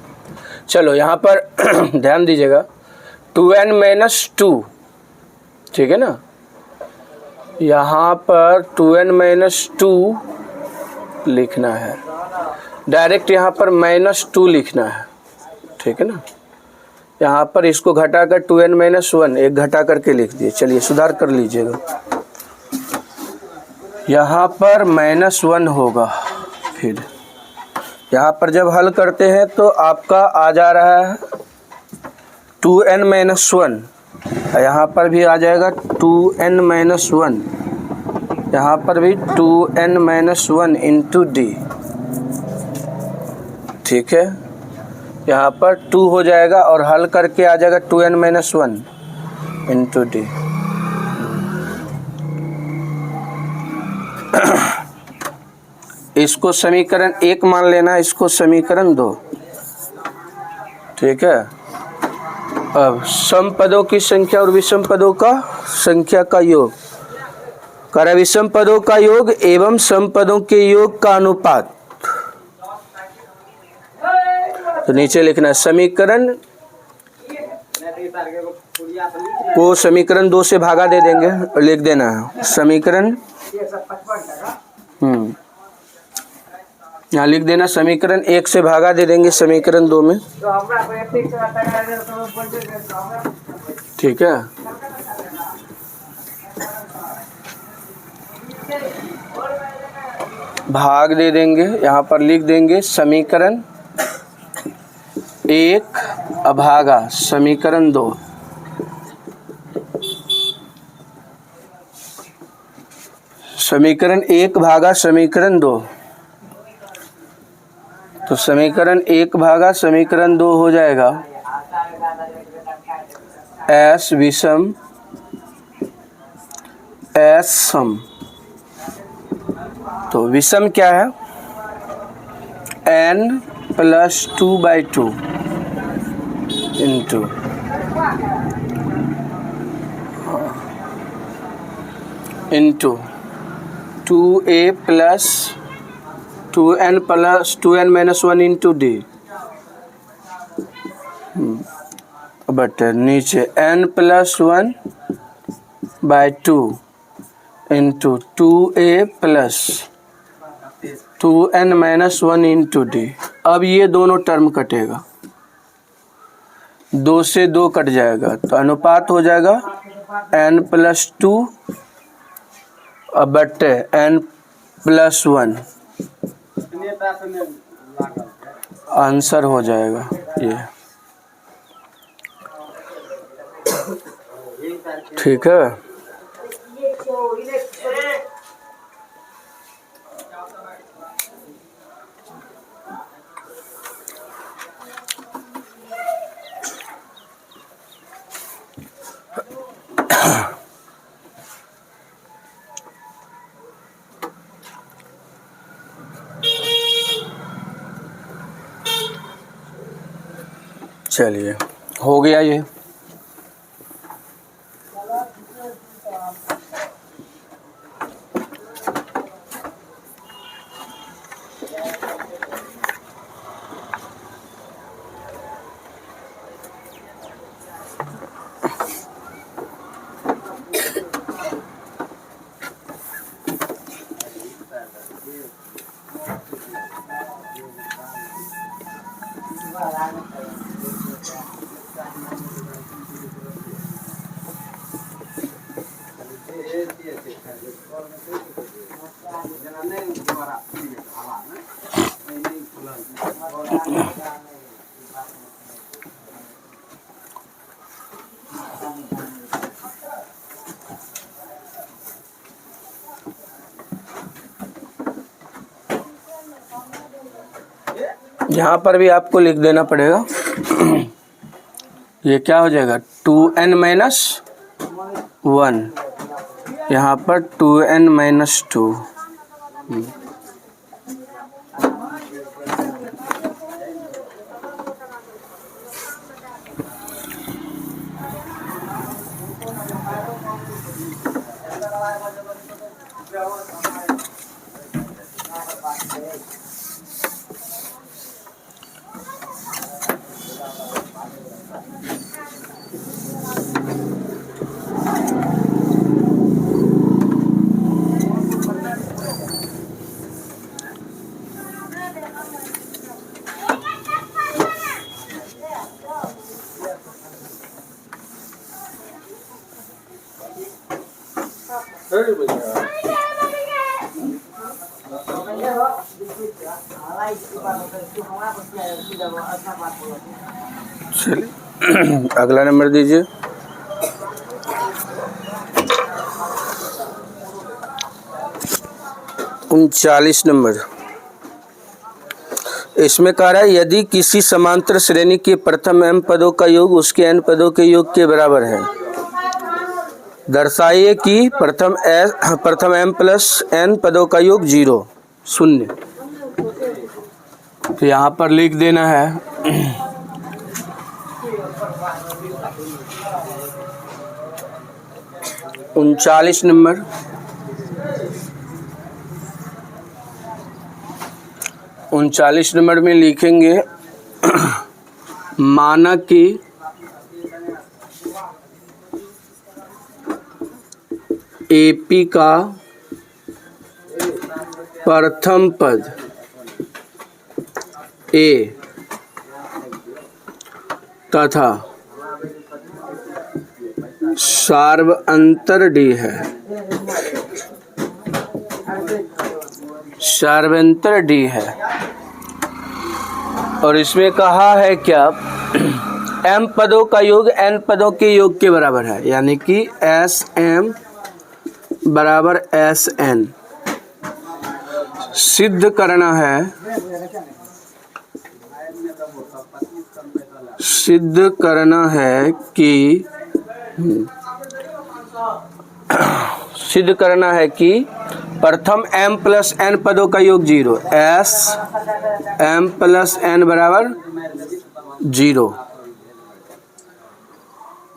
चलो यहाँ पर ध्यान दीजिएगा, 2n-2, ठीक है ना, यहाँ पर 2n-2 लिखना है, डायरेक्ट यहाँ पर -2 लिखना है, ठीक है ना। यहाँ पर इसको घटाकर 2n-1 एक घटा करके लिख दिए। चलिए सुधार कर लीजिएगा, यहाँ पर -1 होगा। फिर यहाँ पर जब हल करते हैं तो आपका आ जा रहा है 2n-1, यहाँ पर भी आ जाएगा 2n-1, यहाँ पर भी 2n-1 इंटू डी, ठीक है। यहाँ पर 2 हो जाएगा और हल करके आ जाएगा 2n-1 इंटू डी। इसको समीकरण 1 मान लेना, इसको समीकरण 2, ठीक है। अब सम पदों की संख्या और विषम पदों का संख्या का योग, कर विषम पदों का योग एवं सम पदों के योग का अनुपात। तो नीचे लिखना समीकरण को समीकरण 2 से भागा दे देंगे, लिख देना है समीकरण, यहाँ लिख देना समीकरण 1 से भागा दे देंगे समीकरण 2 में, ठीक है। भाग दे देंगे, यहाँ पर लिख देंगे समीकरण 1 अभागा समीकरण 2, समीकरण 1 भागा समीकरण 2। तो समीकरण 1 भागा समीकरण 2 हो जाएगा S विषम S सम। तो विषम क्या है, n+2/2 into 2a + 2n plus 2n minus 1 into D but नीचे n plus 1 by 2 into 2a plus 2n minus 1 into d. अब ये दोनों टर्म कटेगा, 2 से 2 कट जाएगा तो अनुपात हो जाएगा n plus 2 but n plus 1। Answer हो जाएगा ये। ठीक है, चलिए हो गया ये। यहाँ पर भी आपको लिख देना पड़ेगा। ये क्या हो जाएगा 2n माइनस 1, यहाँ पर 2n माइनस 2। चलिए अगला नंबर दीजिए। उनचालीस नंबर। इसमें कह रहा है यदि किसी समांतर श्रेणी के प्रथम m पदों का योग उसके n पदों के योग के बराबर है, दर्शाइए कि प्रथम m प्लस n पदों का योग 0 शून्य। तो यहाँ पर लिख देना है 39 नंबर। उनचालीस नंबर में लिखेंगे माना कि एपी का प्रथम पद ए तथा सार्वअंतर डी है, सार्वअंतर डी है। और इसमें कहा है क्या m पदों का योग n पदों के योग के बराबर है, यानी कि Sm बराबर Sn। सिद्ध करना है, सिद्ध करना है कि सिद्ध करना है कि प्रथम m प्लस n पदों का योग 0, S m प्लस n बराबर 0।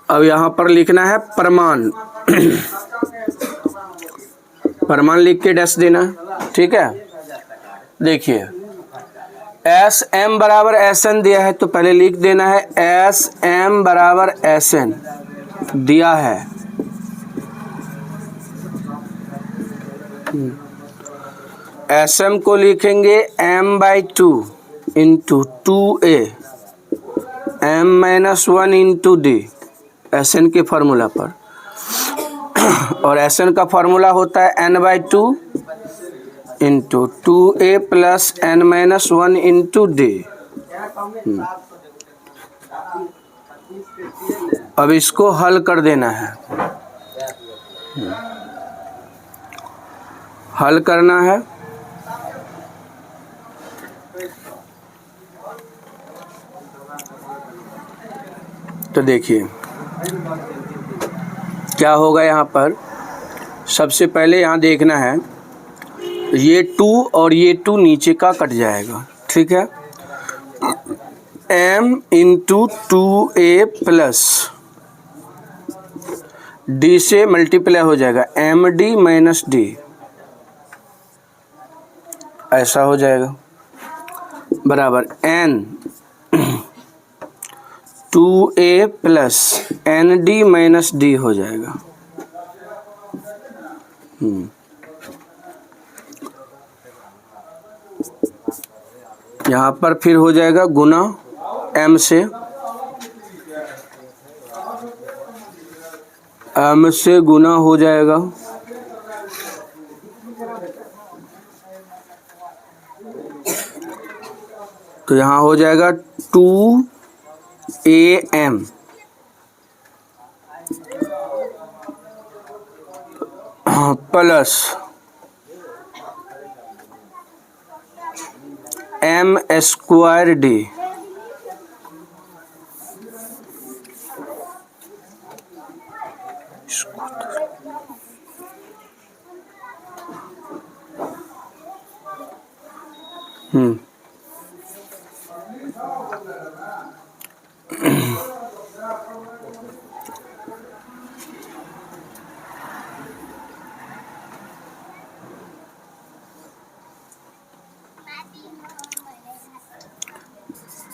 अब यहाँ पर लिखना है प्रमाण। प्रमाण लिख के डैश देना, ठीक है। देखिए एस एम बराबर एस एन दिया है तो पहले लिख देना है एस एम बराबर एस एन दिया है। एस एम को लिखेंगे m by two into two a m minus one into d s n के फार्मूला पर, और एस एन का फार्मूला होता है n by two into two a plus n minus one into d. अब इसको हल कर देना है, हल करना है। तो देखिए क्या होगा यहाँ पर। सबसे पहले यहाँ देखना है ये 2 और ये 2 नीचे का कट जाएगा, ठीक है। m into two a plus D से मल्टीप्लाई हो जाएगा एम डी माइनस डी, ऐसा हो जाएगा बराबर n two a plus n d minus d हो जाएगा। यहाँ पर फिर हो जाएगा गुना m से गुना हो जाएगा तो यहाँ हो जाएगा 2am plus m square d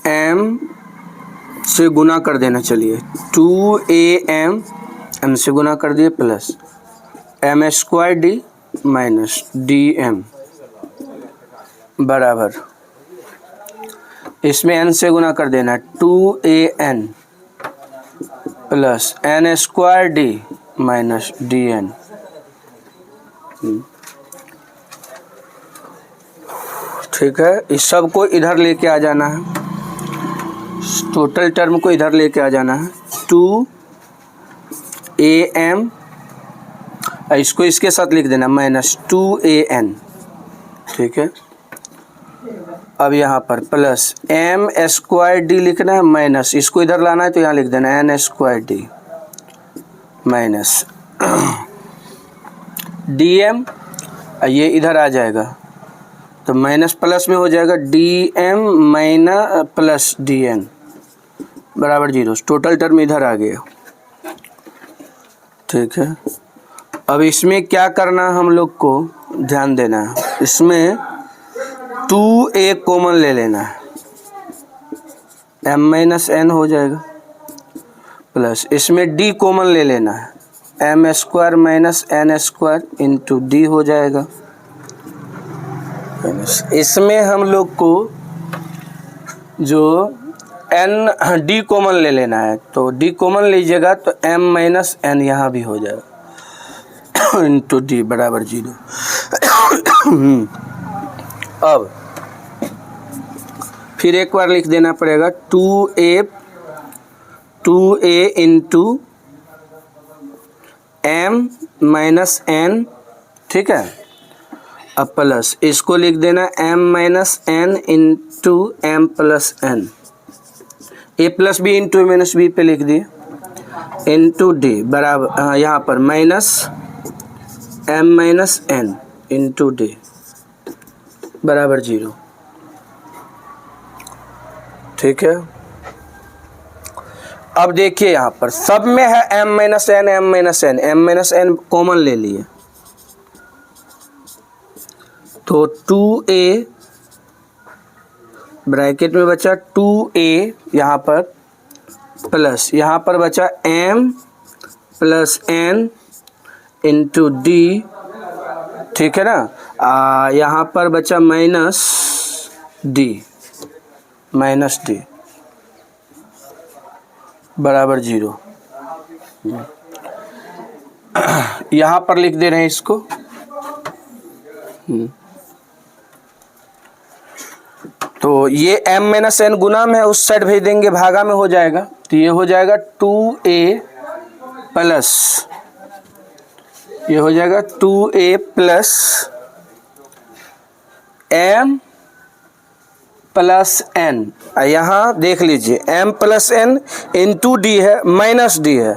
m से गुना कर देना। चलिए 2am m से गुना कर दिए plus m square d minus d m बराबर, इसमें n से गुना कर देना 2an plus n square d minus d n. ठीक है, इस सब को इधर लेके आ जाना है, टोटल टर्म को इधर लेके आ जाना है 2am, इसको इसके साथ लिख देना माइनस 2an। ठीक है, अब यहाँ पर प्लस एम स्क्वायर डी लिखना है माइनस, इसको इधर लाना है तो यहाँ लिख देना n square d minus d m, ये इधर आ जाएगा तो माइनस प्लस में हो जाएगा d m minus plus d n बराबर 0। टोटल टर्म इधर आ गया। ठीक है, अब इसमें क्या करना हम लोग को ध्यान देना है, इसमें 2a कॉमन ले लेना है, m माइनस n हो जाएगा प्लस इसमें d कॉमन ले लेना है, m square minus n square into d हो जाएगा। इसमें हम लोग को जो n d कॉमन ले लेना है तो d कॉमन लीजिएगा तो m माइनस n यहाँ भी हो जाएगा इंटू डी बराबर 0। अब फिर एक बार लिख देना पड़ेगा 2a into m minus n। ठीक है, अब प्लस इसको लिख देना m minus n into m plus n, a plus b into minus b पे लिख दिए इंटू डी बराबर यहाँ पर minus m minus n into d बराबर 0। ठीक है, अब देखिए यहाँ पर सब में है m minus n m minus n, m minus n common ले लिए तो 2a ब्रैकेट में बचा 2a यहाँ पर प्लस यहाँ पर बचा m plus n into D, ठीक है ना। यहाँ पर बचा माइनस डी बराबर 0। यहाँ पर लिख दे रहे हैं इसको। तो ये m माइनस n गुना में है, उस साइड भेज देंगे, भागा में हो जाएगा। तो ये हो जाएगा 2a प्लस, ये हो जाएगा 2a plus m plus n। यहाँ देख लीजिए m plus n into D है, माइनस डी है,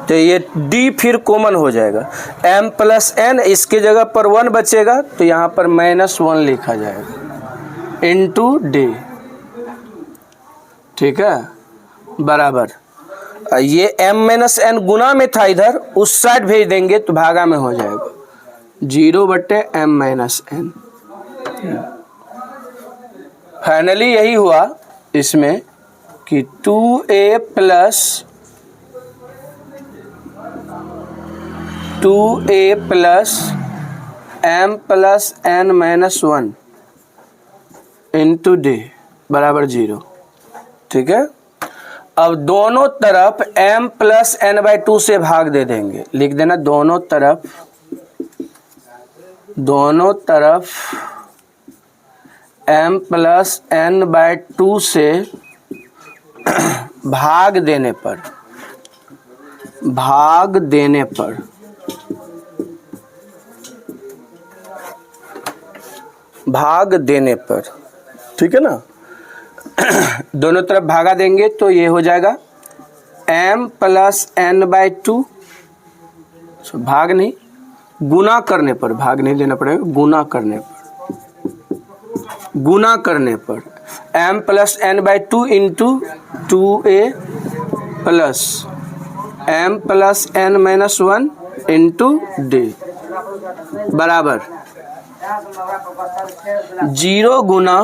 तो ये d फिर कॉमन हो जाएगा। m प्लस n, इसके जगह पर 1 बचेगा, तो यहाँ पर -1 लिखा जाएगा इंटू डी, ठीक है, बराबर। ये m माइनस n गुना में था, इधर उस साइड भेज देंगे तो भागा में हो जाएगा 0/m माइनस n। फाइनली यही हुआ इसमें कि 2a plus m plus n minus 1 into d बराबर 0, ठीक है। अब दोनों तरफ m प्लस n/2 से भाग दे देंगे, लिख देना दोनों तरफ m प्लस n/2 से भाग देने पर ठीक है ना। दोनों तरफ भागा देंगे तो ये हो जाएगा m प्लस n/2, भाग नहीं, गुना करने पर, भाग नहीं देना पड़ेगा, गुना करने पर m plus n/2 into 2a plus m plus n minus 1 into d बराबर 0 गुना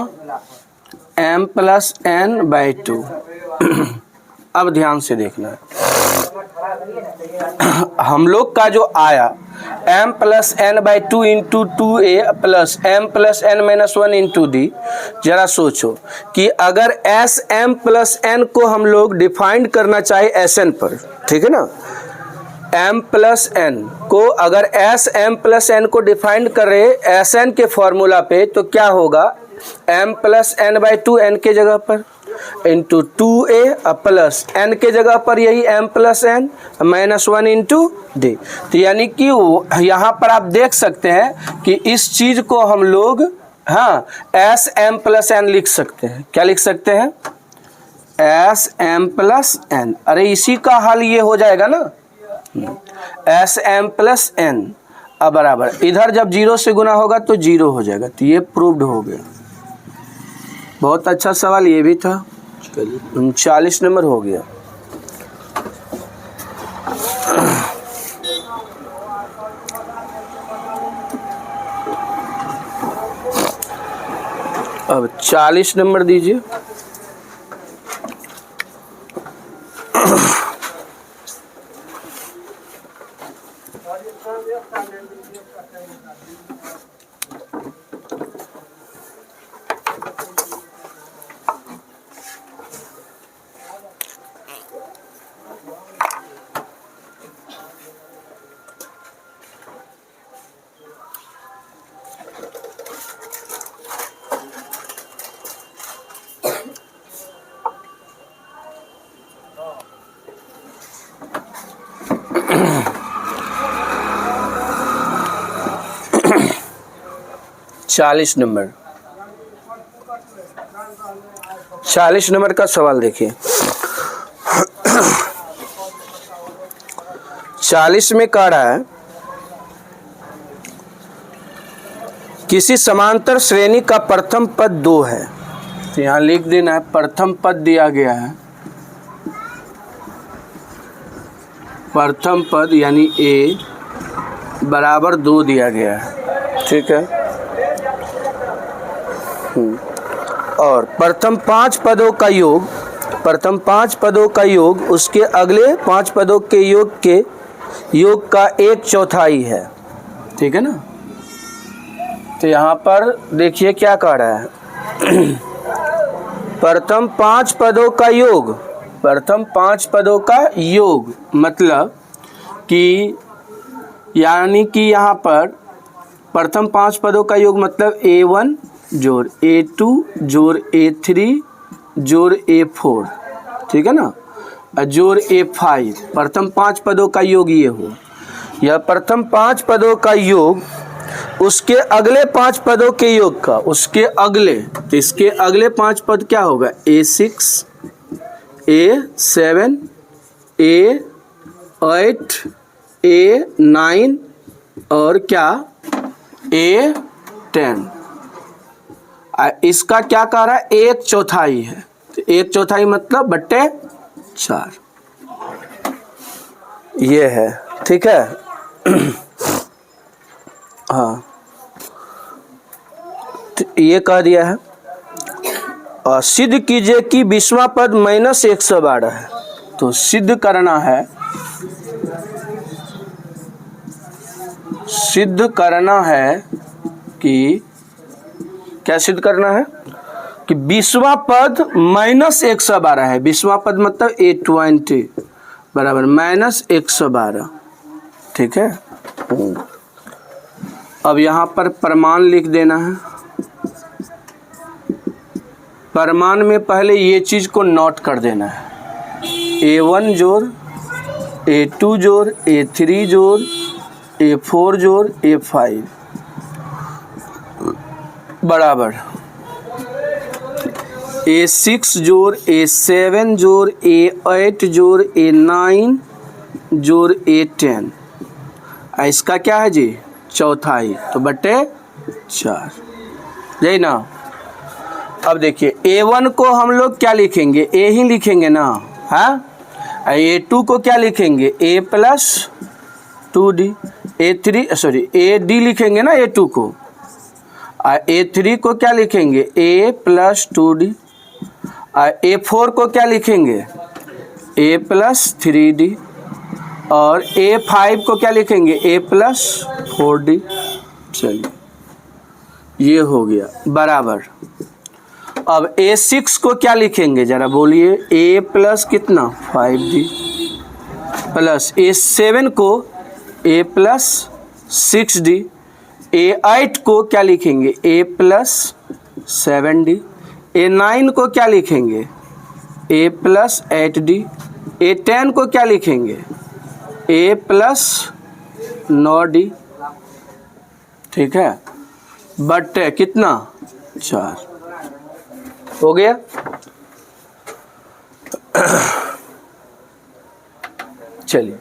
m प्लस n/2। अब ध्यान से देखना है, हम लोग का जो आया m plus n/2 into 2a plus m plus n minus 1 into D. जरा सोचो कि अगर एस m प्लस n को हम लोग डिफाइंड करना चाहे Sn पर, ठीक है ना, m प्लस n को अगर एस m प्लस n को डिफाइंड कर रहे Sn के फॉर्मूला पे, तो क्या होगा m प्लस n/2 n के जगह पर इंटू 2a प्लस n के जगह पर यही m plus n minus 1 into D. तो यानी कि यहाँ पर आप देख सकते हैं कि इस चीज़ को हम लोग एस m प्लस n लिख सकते हैं। क्या लिख सकते हैं? S m plus n। अरे इसी का हल ये हो जाएगा ना, एस m प्लस n। अब बराबर इधर जब 0 से गुना होगा तो 0 हो जाएगा, तो ये प्रूव्ड हो गया। बहुत अच्छा सवाल ये भी था। 39 नंबर हो गया। अब 40 नंबर दीजिए। चालीस नंबर का सवाल देखिए। 40 में कह रहा है किसी समांतर श्रेणी का प्रथम पद 2 है। तो यहाँ लिख देना है, प्रथम पद दिया गया है, प्रथम पद यानी a बराबर 2 दिया गया है, ठीक है। और प्रथम 5 पदों का योग, प्रथम 5 पदों का योग उसके अगले 5 पदों के योग का 1/4 है। ठीक है ना। तो यहाँ पर देखिए क्या कह रहा है प्रथम 5 पदों का योग, प्रथम 5 पदों का योग मतलब कि यानी कि यहाँ पर प्रथम 5 पदों का योग मतलब A1 जोड़ A2 जोड़ A3 जोड़ A4, ठीक है ना, जोड़ A5, प्रथम 5 पदों का योग ये हो। यह प्रथम 5 पदों का योग उसके अगले 5 पदों के योग का, उसके अगले, तो इसके अगले 5 पद क्या होगा, A6 A7 A8 A9 और क्या A10। इसका क्या कह रहा है 1/4 है, तो 1/4 मतलब बट्टे 4 ये है। ठीक है। हाँ तो ये कह दिया है। और सिद्ध कीजिए कि 20वां पद -112 है। तो सिद्ध करना है, सिद्ध करना है कि क्या सिद्ध करना है कि 20वां पद -112 है। 20वां पद मतलब 820 बराबर -112। ठीक है। अब यहाँ पर प्रमाण लिख देना है। प्रमाण में पहले ये चीज़ को नोट कर देना है, A1 जोड़ A2 जोड़ A3 जोड़ A4 जोड़ A5 बराबर A6 जोड़ A7 जोड़ A8 जोड़ A9 जोड़ A10। इसका क्या है जी 1/4, तो बटे 4 यही ना। अब देखिए A1 को हम लोग क्या लिखेंगे, A ही लिखेंगे ना, हाँ। A2 को क्या लिखेंगे A+2D, AD लिखेंगे ना A2 को। A3 को क्या लिखेंगे A+2D, A4 को क्या लिखेंगे A+3D और A5 को क्या लिखेंगे A+4D। चलिए ये हो गया बराबर। अब A6 को क्या लिखेंगे जरा बोलिए A+ कितना 5D प्लस A7 को A+6D, A8 को क्या लिखेंगे A+7D, A9 को क्या लिखेंगे A+8D, A10 को क्या लिखेंगे A+9D। ठीक है, बट कितना 4 हो गया। चलिए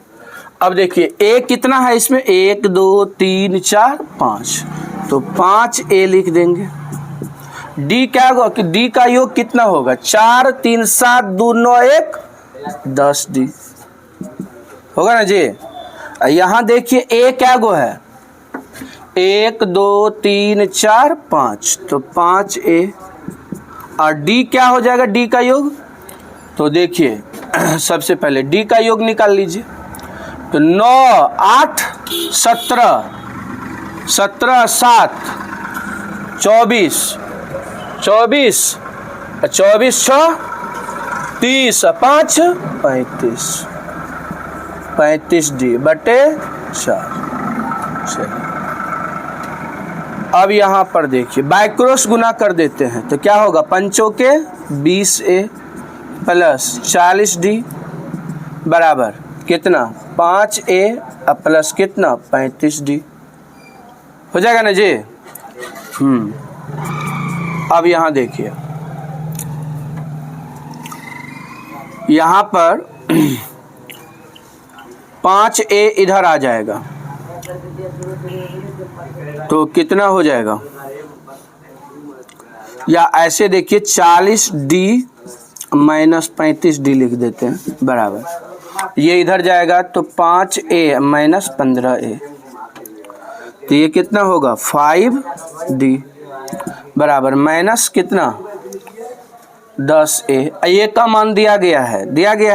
अब देखिए A कितना है इसमें 1 2 3 4 5, तो 5A लिख देंगे। D क्या होगा कि D का योग कितना होगा 4 3 7 2 9 1 10D होगा ना जी। यहाँ देखिए A क्या गो है 1 2 3 4 5, तो 5A और D क्या हो जाएगा D का योग, तो देखिए सबसे पहले D का योग निकाल लीजिए। तो 9 8 17 17 7 24 24 24 6 30 5 35 35D बटे 4। अब यहाँ पर देखिए बाय क्रॉस गुना कर देते हैं, तो क्या होगा 5 के 20A प्लस 40D बराबर कितना 5A प्लस कितना 35D हो जाएगा ना जी। अब यहाँ देखिए यहाँ पर 5A इधर आ जाएगा, तो कितना हो जाएगा, या ऐसे देखिए 40D माइनस 35D लिख देते हैं बराबर, ये इधर जाएगा तो 5A माइनस 15A, तो ये कितना होगा 5D बराबर माइनस कितना 10a, ए का मान दिया गया है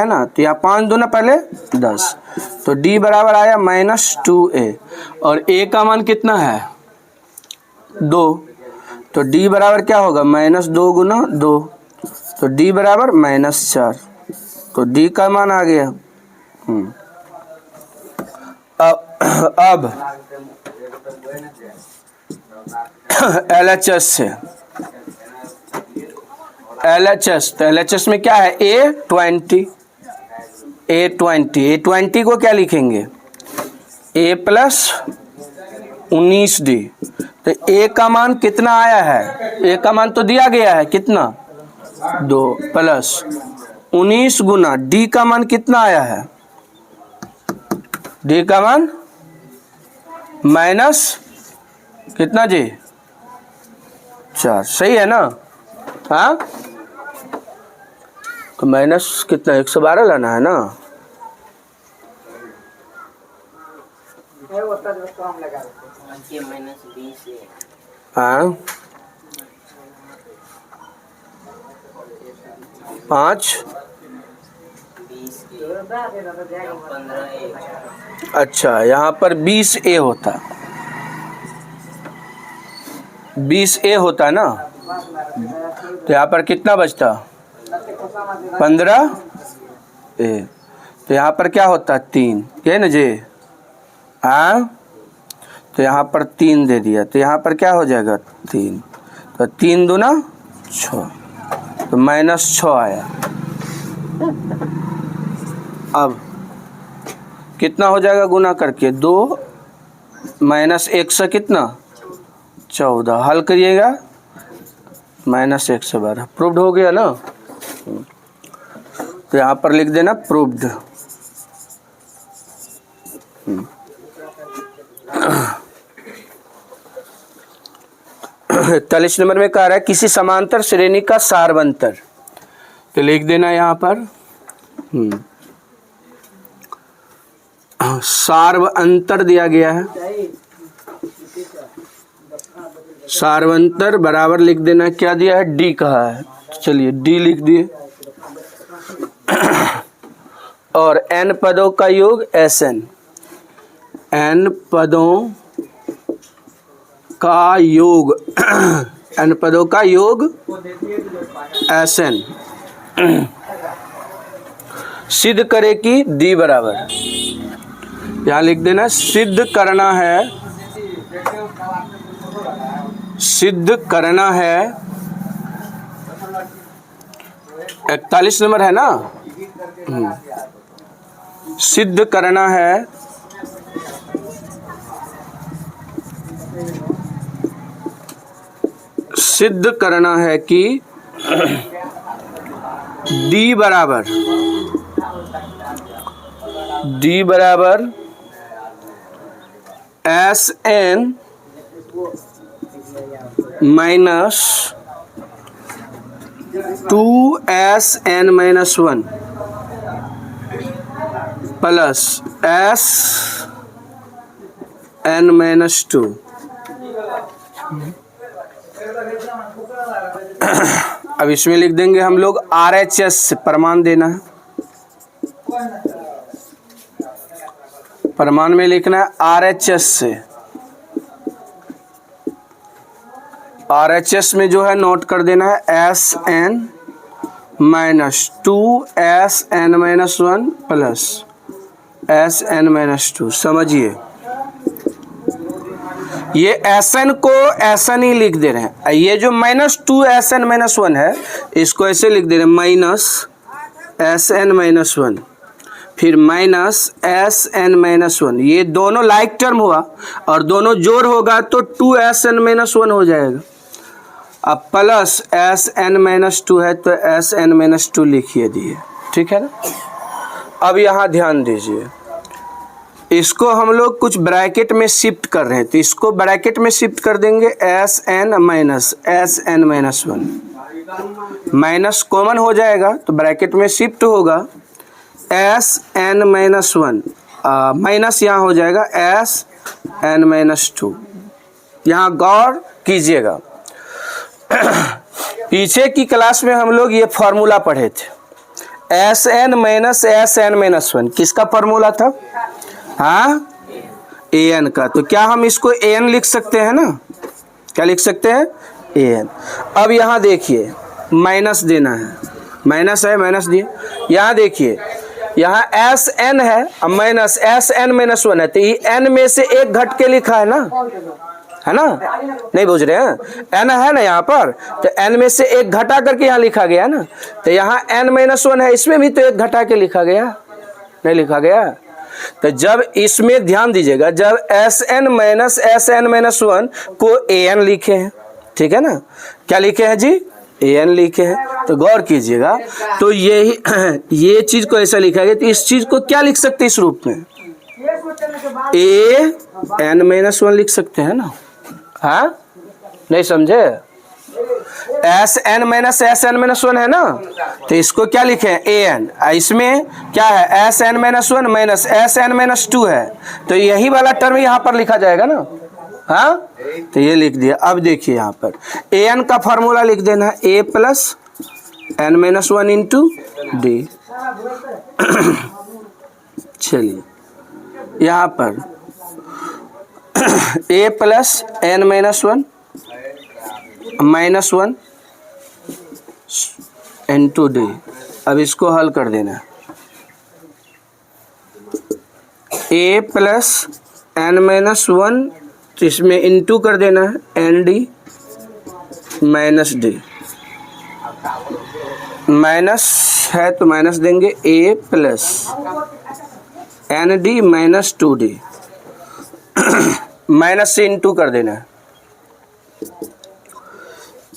ना, तो यहाँ 5 दूना पहले 10, तो d बराबर आया -2a, और a का मान कितना है 2, तो d बराबर क्या होगा -2 गुना 2, तो d बराबर -4, तो d का मान आ गया। अब LHS से LHS, तो LHS में क्या है A20 को क्या लिखेंगे A प्लस 19D, तो A का मान कितना आया है, A का मान तो दिया गया है कितना 2 प्लस 19 गुना D का मान कितना आया है, D का मान माइनस कितना जी 4, सही है ना। हाँ तो माइनस कितना 112 लाना है ना। हाँ 5 अच्छा, यहाँ पर 20a होता, 20a होता ना, तो यहाँ पर कितना बचता 15a, तो यहाँ पर क्या होता 3, क्या ना जी। हाँ तो यहाँ पर 3 दे दिया, तो यहाँ पर क्या हो जाएगा 3, तो 3 दूना 6, तो -6 आया। अब कितना हो जाएगा गुना करके 2 -1 से कितना 14, हल करिएगा -112, प्रूव्ड हो गया ना। तो यहाँ पर लिख देना प्रूव्ड। 41 नंबर में कह रहा है किसी समांतर श्रेणी का सारवंतर, तो लिख देना यहाँ पर सारवंतर दिया गया है, सारवंतर बराबर लिख देना क्या दिया है D कहा है, चलिए D लिख दिए, और n पदों का योग Sn, n पदों का योग n पदों का योग Sn सिद्ध करे कि D बराबर, यहाँ लिख देना सिद्ध करना है, सिद्ध करना है 41 नंबर है ना, सिद्ध करना है सिद्ध करना है कि D बराबर Sn minus 2Sn-1 plus Sn-2। अब इसमें लिख देंगे हम लोग RHS से प्रमाण देना है, प्रमाण में लिखना है RHS से, RHS में जो है नोट कर देना है Sn minus 2Sn-1 plus Sn-2। समझिए ये Sn को Sn ही लिख दे रहे हैं, ये जो -2Sn-1 है इसको ऐसे लिख दे रहे हैं -Sn-1 फिर -Sn-1, ये दोनों लाइक टर्म हुआ और दोनों जोड़ होगा तो 2Sn-1 हो जाएगा। अब प्लस Sn-2 है तो Sn-2 लिखिए दिए, ठीक है ना। अब यहाँ ध्यान दीजिए, इसको हम लोग कुछ ब्रैकेट में शिफ्ट कर रहे हैं, तो इसको ब्रैकेट में शिफ्ट कर देंगे Sn-1 माइनस कॉमन हो जाएगा तो ब्रैकेट में शिफ्ट होगा Sn-1 माइनस यहाँ हो जाएगा Sn-2। यहाँ गौर कीजिएगा पीछे की क्लास में हम लोग ये फॉर्मूला पढ़े थे, Sn माइनस Sn-1 किसका फॉर्मूला था? हाँ, An का। तो क्या हम इसको An लिख सकते हैं ना? क्या लिख सकते हैं? An। अब यहाँ देखिए माइनस देना है, माइनस है, माइनस दिए। यहाँ देखिए यहाँ Sn है अब माइनस Sn-1 है, तो ये n में से एक घट के लिखा है ना, है ना? नहीं बुझ रहे हैं? n है ना यहाँ पर, तो n में से एक घटा करके यहाँ लिखा गया ना, तो यहाँ n-1 है, इसमें भी तो एक घटा के लिखा गया, नहीं लिखा गया? तो जब इसमें ध्यान दीजिएगा, जब Sn माइनस Sn-1 को An लिखे हैं, ठीक है ना? क्या लिखे हैं जी? An लिखे हैं। तो गौर कीजिएगा, तो ये चीज को ऐसा लिखा गया, तो इस चीज को क्या लिख सकते हैं इस रूप में? An-1 लिख सकते हैं ना? हाँ, नहीं समझे? Sn माइनस Sn-1 है ना, तो इसको क्या लिखे हैं? An। इसमें क्या है? Sn-1 माइनस Sn-2 है, तो यही वाला टर्म यहाँ पर लिखा जाएगा ना? हाँ, तो ये लिख दिया। अब देखिए यहाँ पर An का फॉर्मूला लिख देना है, A plus n-1 into D. चलिए यहाँ पर A plus n-1 -1 into d. अब इसको हल कर देना है, A प्लस n-1, तो इसमें इंटू कर देना है n d minus d, minus है तो माइनस देंगे, A plus n d minus 2D, minus से इंटू कर देना है,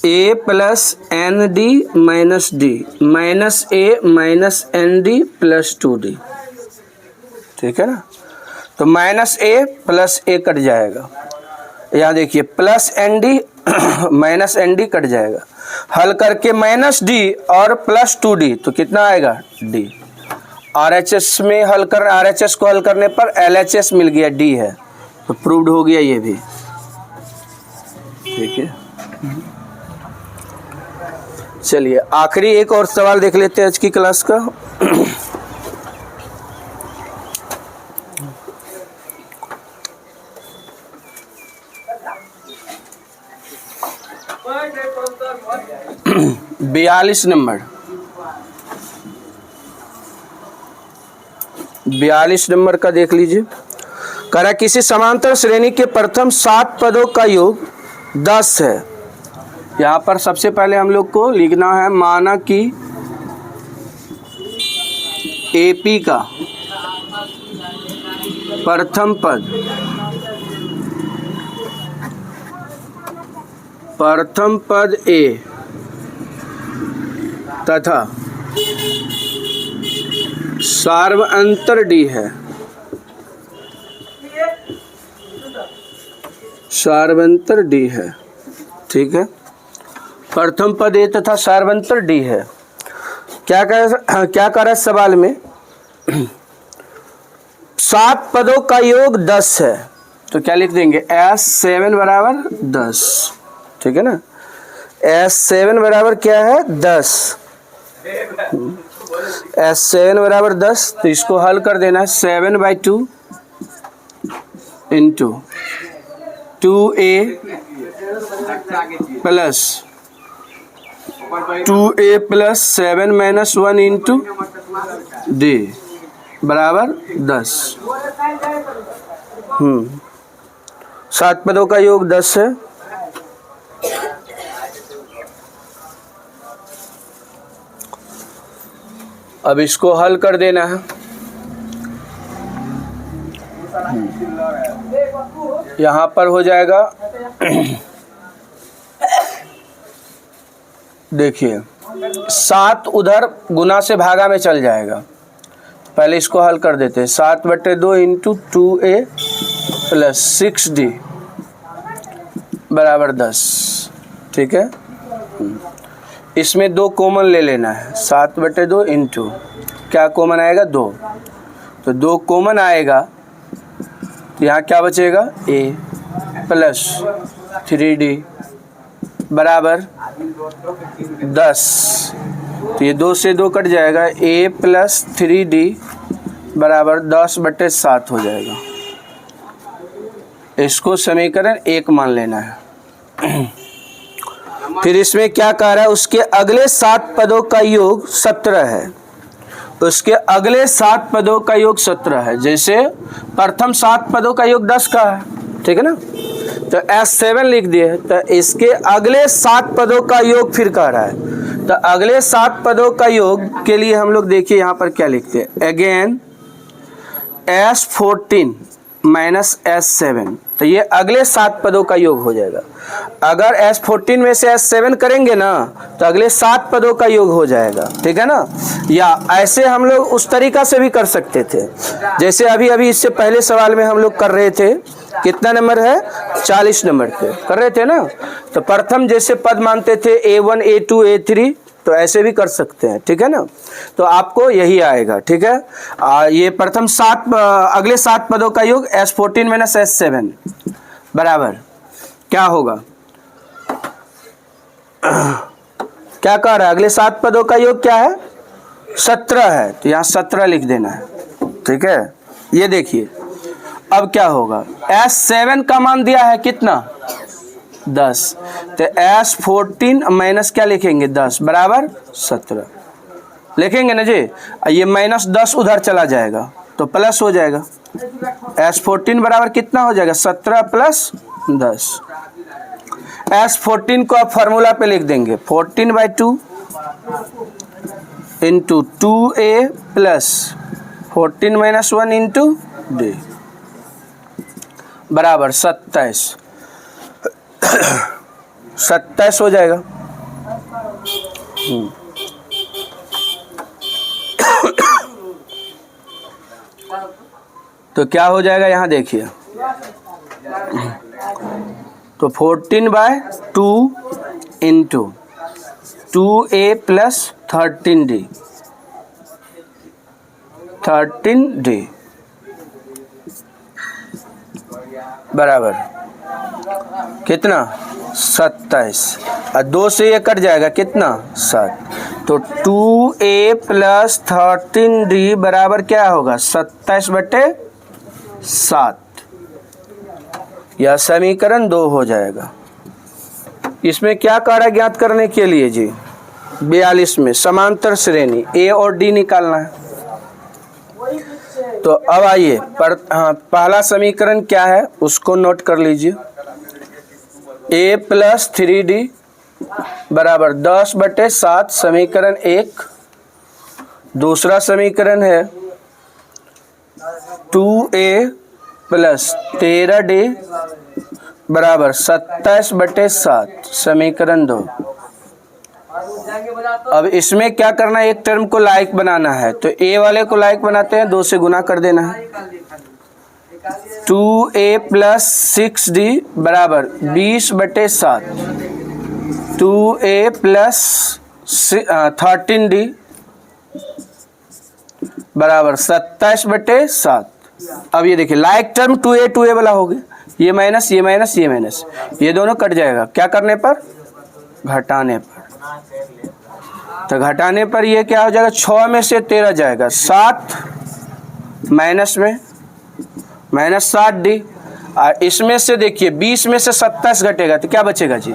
A plus n d minus d minus A minus n d plus 2D, ठीक है ना? तो minus A plus A cut जाएगा, यहाँ देखिए plus n d minus n d cut जाएगा, हल करके माइनस डी और प्लस 2D, तो कितना आएगा? D। RHS में हल कर, RHS को हल करने पर LHS मिल गया, D है, तो प्रूव्ड हो गया ये भी, ठीक है। चलिए आखिरी एक और सवाल देख लेते हैं आज की क्लास का। बयालीस नंबर 42 नंबर का देख लीजिए। कह रहा किसी समांतर श्रेणी के प्रथम 7 पदों का योग 10 है। यहाँ पर सबसे पहले हम लोग को लिखना है, माना कि AP का प्रथम पद A तथा सार्वअंतर D है, सार्वअंतर D है, ठीक है। प्रथम पद A तथा सार्वअंतर D है। क्या कर रहा है सवाल में? 7 पदों का योग 10 है, तो क्या लिख देंगे? S7 बराबर 10, ठीक है ना? S7 बराबर क्या है? 10। S7 बराबर 10, तो इसको हल कर देना है, 7/2 into 2A plus 2A plus 7 minus 1 into D बराबर 10। 7 पदों का योग 10 है। अब इसको हल कर देना है, यहाँ पर हो जाएगा देखिए 7 उधर गुना से भागा में चल जाएगा, पहले इसको हल कर देते हैं। 7/2 इंटू 2A प्लस 6D बराबर 10, ठीक है। इसमें 2 कॉमन ले लेना है, 7/2 इंटू क्या कॉमन आएगा? 2, तो 2 कॉमन आएगा, तो यहाँ क्या बचेगा? A प्लस 3D बराबर 10। तो ये 2 से 2 कट जाएगा, a प्लस 3d बराबर 10/7 हो जाएगा। इसको समीकरण 1 मान लेना है। फिर इसमें क्या कह रहा है, उसके अगले 7 पदों का योग 17 है। उसके अगले 7 पदों का योग 17 है। जैसे प्रथम 7 पदों का योग 10 का है, ठीक है ना, तो S7 लिख दिए। तो इसके अगले 7 पदों का योग फिर कह रहा है, तो अगले 7 पदों का योग के लिए हम लोग देखिए यहाँ पर क्या लिखते हैं, अगेन S14 माइनस S7। तो ये अगले 7 पदों का योग हो जाएगा। अगर S14 में से S7 करेंगे ना तो अगले 7 पदों का योग हो जाएगा, ठीक है ना। या ऐसे हम लोग उस तरीका से भी कर सकते थे, जैसे अभी इससे पहले सवाल में हम लोग कर रहे थे। कितना नंबर है, 40 नंबर पे कर रहे थे ना। तो प्रथम जैसे पद मानते थे A1 A2 A3, तो ऐसे भी कर सकते हैं, ठीक है ना। तो आपको यही आएगा, ठीक है। ये प्रथम 7 अगले 7 पदों का योग S14 माइनस S7 बराबर क्या होगा, क्या कह रहा है, अगले 7 पदों का योग क्या है, 17 है। तो यहाँ 17 लिख देना है, ठीक है। ये देखिए अब क्या होगा, S7 का मान दिया है कितना, 10। तो S14 माइनस क्या लिखेंगे, 10 बराबर 17 लिखेंगे ना जी। ये माइनस 10 उधर चला जाएगा तो प्लस हो जाएगा। S14 बराबर कितना हो जाएगा, 17 प्लस 10। S14 को आप फार्मूला पे लिख देंगे, 14/2 into 2a plus 14 minus 1 into d बराबर 27। 27 हो जाएगा। तो क्या हो जाएगा यहाँ देखिए, तो 14/2 इंटू 2a प्लस 13d बराबर कितना, 27। और 2 से ये कट जाएगा कितना, 7। तो 2a प्लस 13d बराबर क्या होगा, 27/7। यह समीकरण 2 हो जाएगा। इसमें क्या कार्य ज्ञात करने के लिए जी, 42 में समांतर श्रेणी a और d निकालना है। तो अब आइए पहला समीकरण क्या है उसको नोट कर लीजिए, a प्लस 3d बराबर 10/7 समीकरण 1। दूसरा समीकरण है 2a प्लस 13d बराबर 27/7 समीकरण 2। अब इसमें क्या करना है, एक टर्म को लाइक बनाना है। तो a वाले को लाइक बनाते हैं, 2 से गुना कर देना है। 2a प्लस 6d बराबर 20/7, 2a प्लस 13d बराबर 27/7। अब ये देखिए लाइक टर्म 2a वाला हो गया, ये माइनस ये माइनस ये माइनस, ये दोनों कट जाएगा। क्या करने पर, घटाने पर। तो घटाने पर ये क्या हो जाएगा, 6 में से 13 जाएगा, 7 माइनस में माइनस 7d। और इसमें से देखिए 20 में से 27 घटेगा तो क्या बचेगा जी,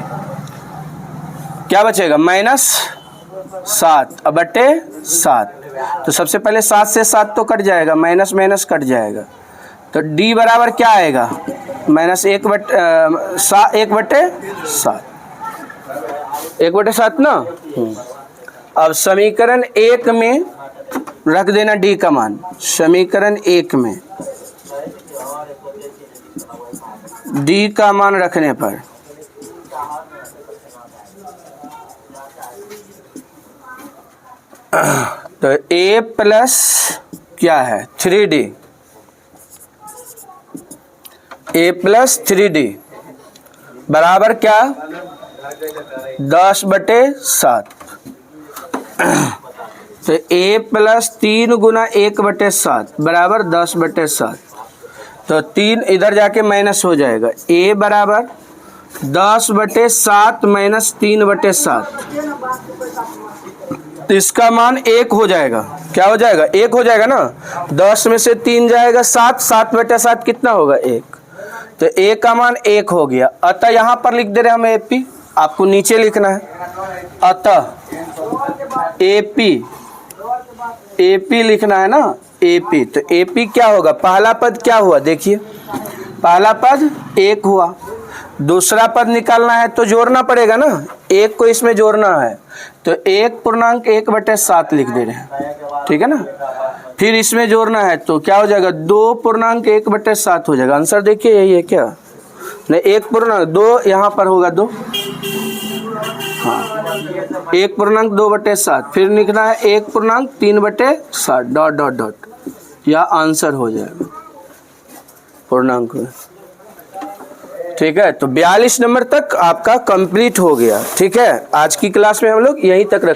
क्या बचेगा, -7/7। तो सबसे पहले 7 से 7 तो कट जाएगा, माइनस माइनस कट जाएगा। तो d बराबर क्या आएगा, -1/7 ना। अब समीकरण 1 में रख देना d का मान, समीकरण 1 में d का मान रखने पर तो a प्लस क्या है 3d, a प्लस 3d बराबर क्या 10/7। तो a प्लस 3 गुना 1/7 बराबर 10/7। तो 3 इधर जाके माइनस हो जाएगा, a बराबर 10/7 माइनस 3/7, तो इसका मान 1 हो जाएगा। क्या हो जाएगा? 1 हो जाएगा ना। 10 में से 3 जाएगा 7, 7/7 कितना होगा? 1। तो a का मान 1 हो गया। अतः यहाँ पर लिख दे रहे हम AP, आपको नीचे लिखना है। अतः AP लिखना है ना, AP। तो AP क्या होगा? पहला पद क्या हुआ? देखिए, पहला पद 1 हुआ, दूसरा पद निकालना है तो जोड़ना पड़ेगा ना, 1 को इसमें जोड़ना है, तो 1/1/7 लिख दे रहे हैं, ठीक है ना। फिर इसमें जोड़ना है तो क्या हो जाएगा? 2/1/7 हो जाएगा। आंसर देखिए यही है क्या? नहीं, 1/2 यहाँ पर होगा 2, हाँ, 1/2/7, फिर लिखना है 1/3/7 डॉट डॉट डॉट, यह आंसर हो जाएगा पूर्णांक में। ठीक है, तो 42 नंबर तक आपका कंप्लीट हो गया। ठीक है, आज की क्लास में हम लोग यहीं तक रख